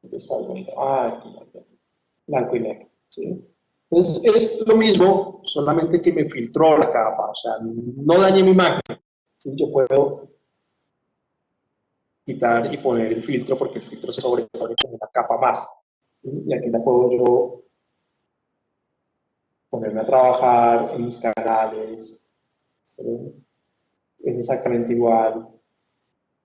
¿dónde está el bonito? Aquí, blanco y negro, ¿sí? Entonces es lo mismo, solamente que me filtró la capa, o sea, no dañé mi imagen, ¿sí? Yo puedo quitar y poner el filtro porque el filtro se sobrepone como una capa más, ¿sí? Y aquí la puedo yo ponerme a trabajar en mis canales, ¿sí? Es exactamente igual,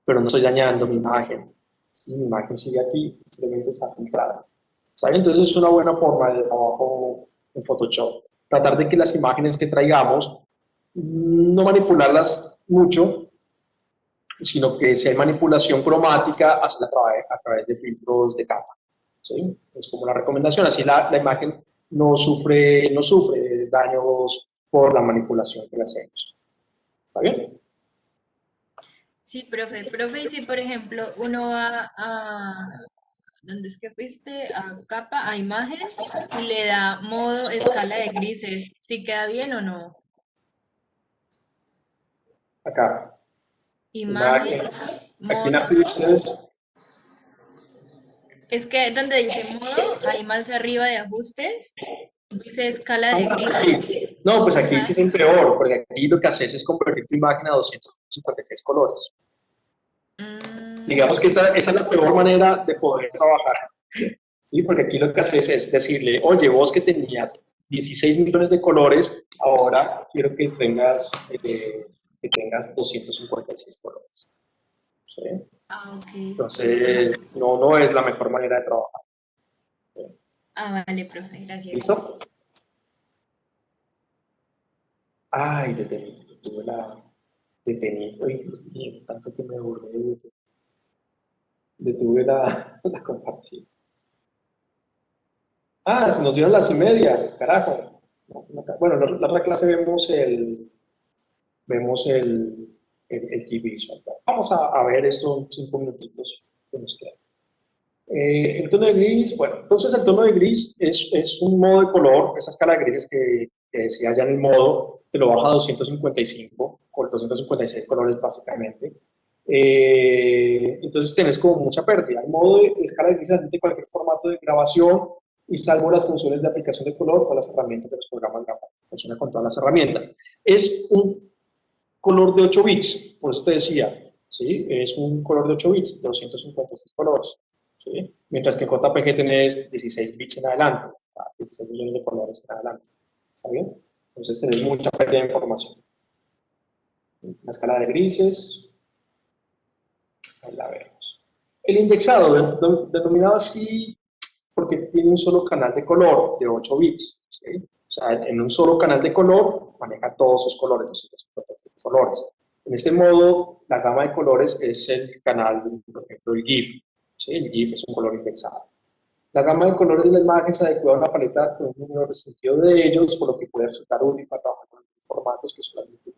pero no estoy dañando mi imagen, ¿sí? Mi imagen sigue aquí, simplemente está filtrada, ¿sabe? Entonces es una buena forma de trabajo en Photoshop, tratar de que las imágenes que traigamos, no manipularlas mucho, sino que si hay manipulación cromática, hacerla a través de filtros de capa, ¿sí? Es como la recomendación, así la imagen no sufre daños por la manipulación que le hacemos. ¿Está bien? Sí, profe, y si por ejemplo uno va a, ¿dónde es que fuiste? A capa, a imagen, y le da modo escala de grises, ¿sí queda bien o no? Acá, Imagen, imagen, aquí en modo, ajustes, es que donde dice modo, ahí más arriba de ajustes, dice escala de grises. aquí. No, pues aquí sí Ajá. es en peor, porque aquí lo que haces es convertir tu imagen a 256 colores. Mm, Digamos que esta es la peor manera de poder trabajar, ¿sí? Porque aquí lo que haces es decirle, oye, vos que tenías 16 millones de colores, ahora quiero que tengas 256 colores, ¿sí? ok. Entonces, no es la mejor manera de trabajar, ¿sí? Ah, vale, profe, gracias. ¿Listo? Ay, detení, ay, Dios mío, tanto que me aburrí, detuve la compartida. Se nos dieron las y media, carajo. Bueno, la otra clase vemos el key visual. Vamos a ver esto en 5 minutitos que nos quedan. El tono de gris, bueno, entonces el tono de gris es un modo de color, esa escala de grises que decía ya en el modo, te lo baja a 255, con 256 colores básicamente. Entonces tienes como mucha pérdida. El modo de escala de grises admite cualquier formato de grabación y salvo las funciones de aplicación de color, todas las herramientas de los programas gráficos. Funciona con todas las herramientas. Es un color de 8 bits, por eso te decía, ¿sí? Es un color de 8 bits, 256 colores, ¿sí? Mientras que en JPG tenés 16 bits en adelante, 16 millones de colores en adelante, ¿está bien? Entonces tenés mucha pérdida de información. La escala de grises, ahí la vemos. El indexado, denominado así porque tiene un solo canal de color de 8 bits, ¿sí? O sea, en un solo canal de color maneja todos sus colores, 256 colores. En este modo, la gama de colores es el canal, por ejemplo, el GIF, ¿sí? El GIF es un color indexado. La gama de colores de la imagen se adecua a una paleta con un número restringido de ellos, por lo que puede resultar útil para trabajar con formatos que solamente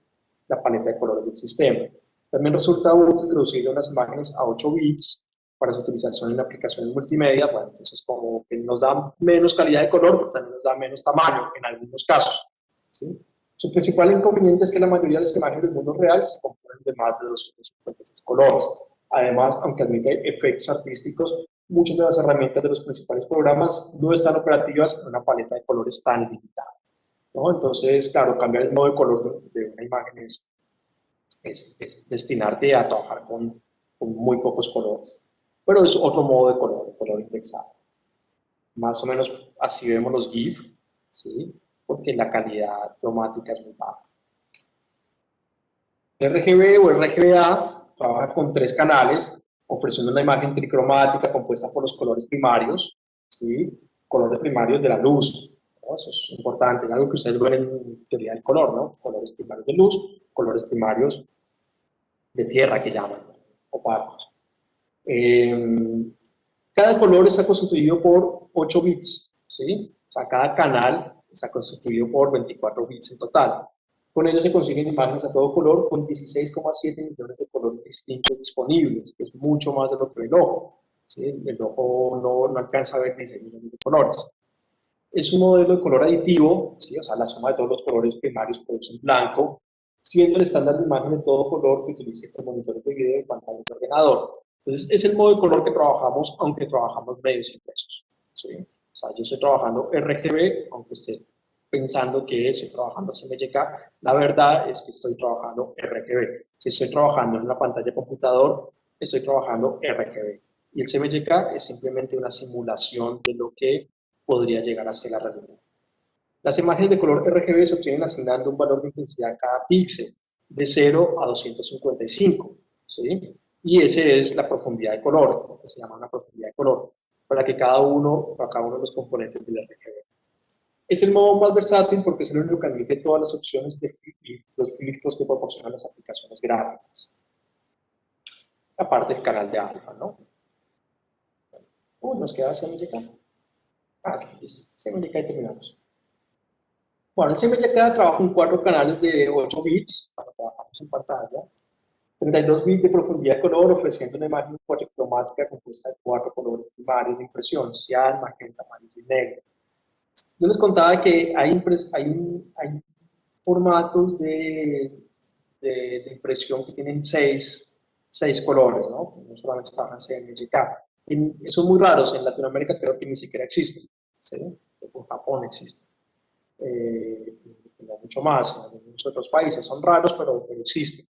la paleta de colores del sistema. También resulta útil introducir unas imágenes a 8 bits para su utilización en aplicaciones multimedia. Bueno, entonces como que nos da menos calidad de color, pero también nos da menos tamaño en algunos casos, ¿sí? Su principal inconveniente es que la mayoría de las imágenes del mundo real se componen de más de 256 colores. Además, aunque admite efectos artísticos, muchas de las herramientas de los principales programas no están operativas en una paleta de colores tan limitada, ¿no? Entonces, claro, cambiar el modo de color de una imagen es destinarte a trabajar con muy pocos colores. Pero es otro modo de color, el color indexado. Más o menos así vemos los GIF, ¿sí? Porque la calidad cromática es muy baja. RGB o RGBA trabaja con 3 canales, ofreciendo una imagen tricromática compuesta por los colores primarios, ¿sí? Colores primarios de la luz, ¿no? Eso es importante, es algo que ustedes ven en teoría del color, ¿no? Colores primarios de luz, colores primarios de tierra que llaman, opacos. Cada color está constituido por 8 bits, ¿sí? O sea, cada canal está constituido por 24 bits en total. Con ello se consiguen imágenes a todo color con 16,7 millones de colores distintos disponibles, que es mucho más de lo que ve el ojo, ¿sí? El ojo no alcanza a ver 16 millones de colores. Es un modelo de color aditivo, ¿sí? O sea, la suma de todos los colores primarios produce un blanco, siendo el estándar de imagen de todo color que utilice con monitores de video y pantallas de ordenador. Entonces, es el modo de color que trabajamos, aunque trabajamos medios impresos, ¿sí? O sea, yo estoy trabajando RGB, aunque esté pensando que estoy trabajando CMYK, la verdad es que estoy trabajando RGB. Si estoy trabajando en una pantalla de computador, estoy trabajando RGB. Y el CMYK es simplemente una simulación de lo que podría llegar a ser la realidad. Las imágenes de color RGB se obtienen asignando un valor de intensidad a cada píxel, de 0 a 255, ¿sí? Y esa es la profundidad de color, lo que se llama una profundidad de color, para cada uno de los componentes del RGB. Es el modo más versátil porque es el único que admite todas las opciones de los filtros que proporcionan las aplicaciones gráficas. Aparte del canal de alfa, ¿no? Nos queda CMYK. Listo, CMYK y terminamos. Bueno, el CMYK trabaja con 4 canales de 8 bits, para trabajamos en pantalla, 32 bits de profundidad de color, ofreciendo una imagen cuadricromática compuesta de 4 colores primarios de impresión, cian, magenta, amarillo y negro. Yo les contaba que hay formatos de impresión que tienen 6 colores, ¿no? No solamente trabajan CMYK. Son muy raros, en Latinoamérica creo que ni siquiera existen, ¿sí? En Japón existen. No mucho más, en muchos otros países son raros, pero existen,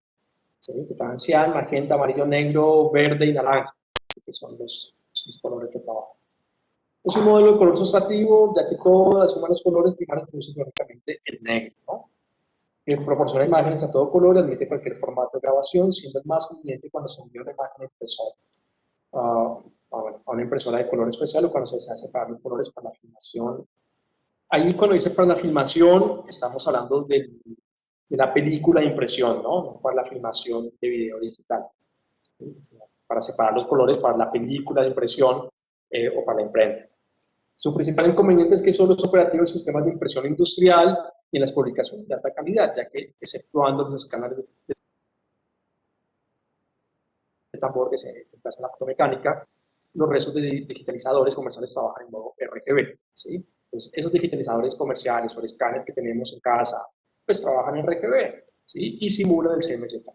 ¿sí? Que trabajan cian, magenta, amarillo, negro, verde y naranja, que son los 6 colores que trabajan. Es un modelo de color sustrativo, ya que todas las suman los colores primarios producen teóricamente el negro, ¿no? Que proporciona imágenes a todo color y admite cualquier formato de grabación, siendo el más conveniente cuando se envía una imagen a impresora, a una impresora de color especial o cuando se desea separar los colores para la filmación. Ahí cuando dice para la filmación, estamos hablando de la película de impresión, ¿no? Para la filmación de video digital. Para separar los colores para la película de impresión o para la imprenta. Su principal inconveniente es que solo es operativo en sistemas de impresión industrial y en las publicaciones de alta calidad, ya que, exceptuando los escáneres de tambor que se reemplazan la fotomecánica, los restos de digitalizadores comerciales trabajan en modo RGB, ¿sí? Entonces, esos digitalizadores comerciales o el escáner que tenemos en casa, pues trabajan en RGB, ¿sí? Y simulan el CMYK.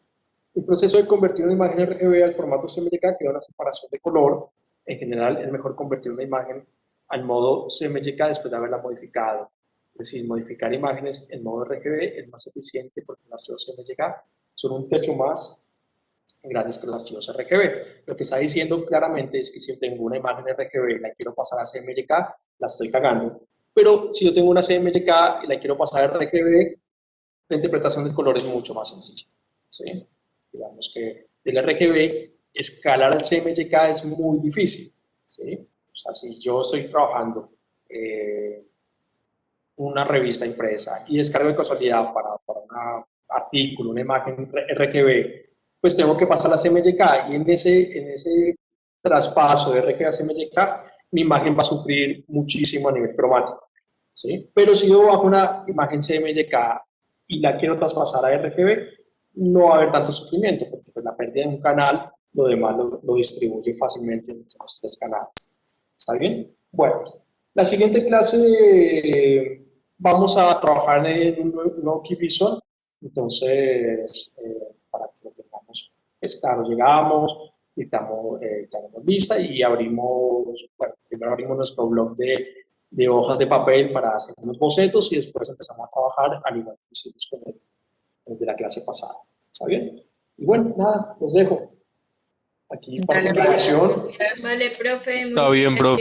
El proceso de convertir una imagen RGB al formato CMYK crea una separación de color. En general, es mejor convertir una imagen al modo CMYK después de haberla modificado. Es decir, modificar imágenes en modo RGB es más eficiente porque los archivos CMYK son un tercio más grandes que los archivos RGB. Lo que está diciendo claramente es que si yo tengo una imagen RGB y la quiero pasar a CMYK, la estoy cagando. Pero si yo tengo una CMYK y la quiero pasar a RGB, la interpretación del color es mucho más sencilla, ¿sí? Digamos que del RGB, escalar al CMYK es muy difícil, ¿sí? O sea, si yo estoy trabajando una revista impresa y descargo de casualidad para un artículo, una imagen RGB, pues tengo que pasar a CMYK y en ese traspaso de RGB a CMYK, mi imagen va a sufrir muchísimo a nivel cromático, ¿sí? Pero si yo bajo una imagen CMYK y la quiero traspasar a RGB, no va a haber tanto sufrimiento, porque pues, la pérdida de un canal, lo demás lo distribuye fácilmente entre los 3 canales. ¿Está bien? Bueno, la siguiente clase vamos a trabajar en un nuevo Key Visual, entonces, para que lo tengamos, pues claro, llegamos, damos vista y abrimos, bueno, primero abrimos nuestro blog de hojas de papel para hacer unos bocetos y después empezamos a trabajar al igual que hicimos con el de la clase pasada. ¿Está bien? Y bueno, nada, los dejo. Aquí para la revisión. Vale, profe. Está bien, profe.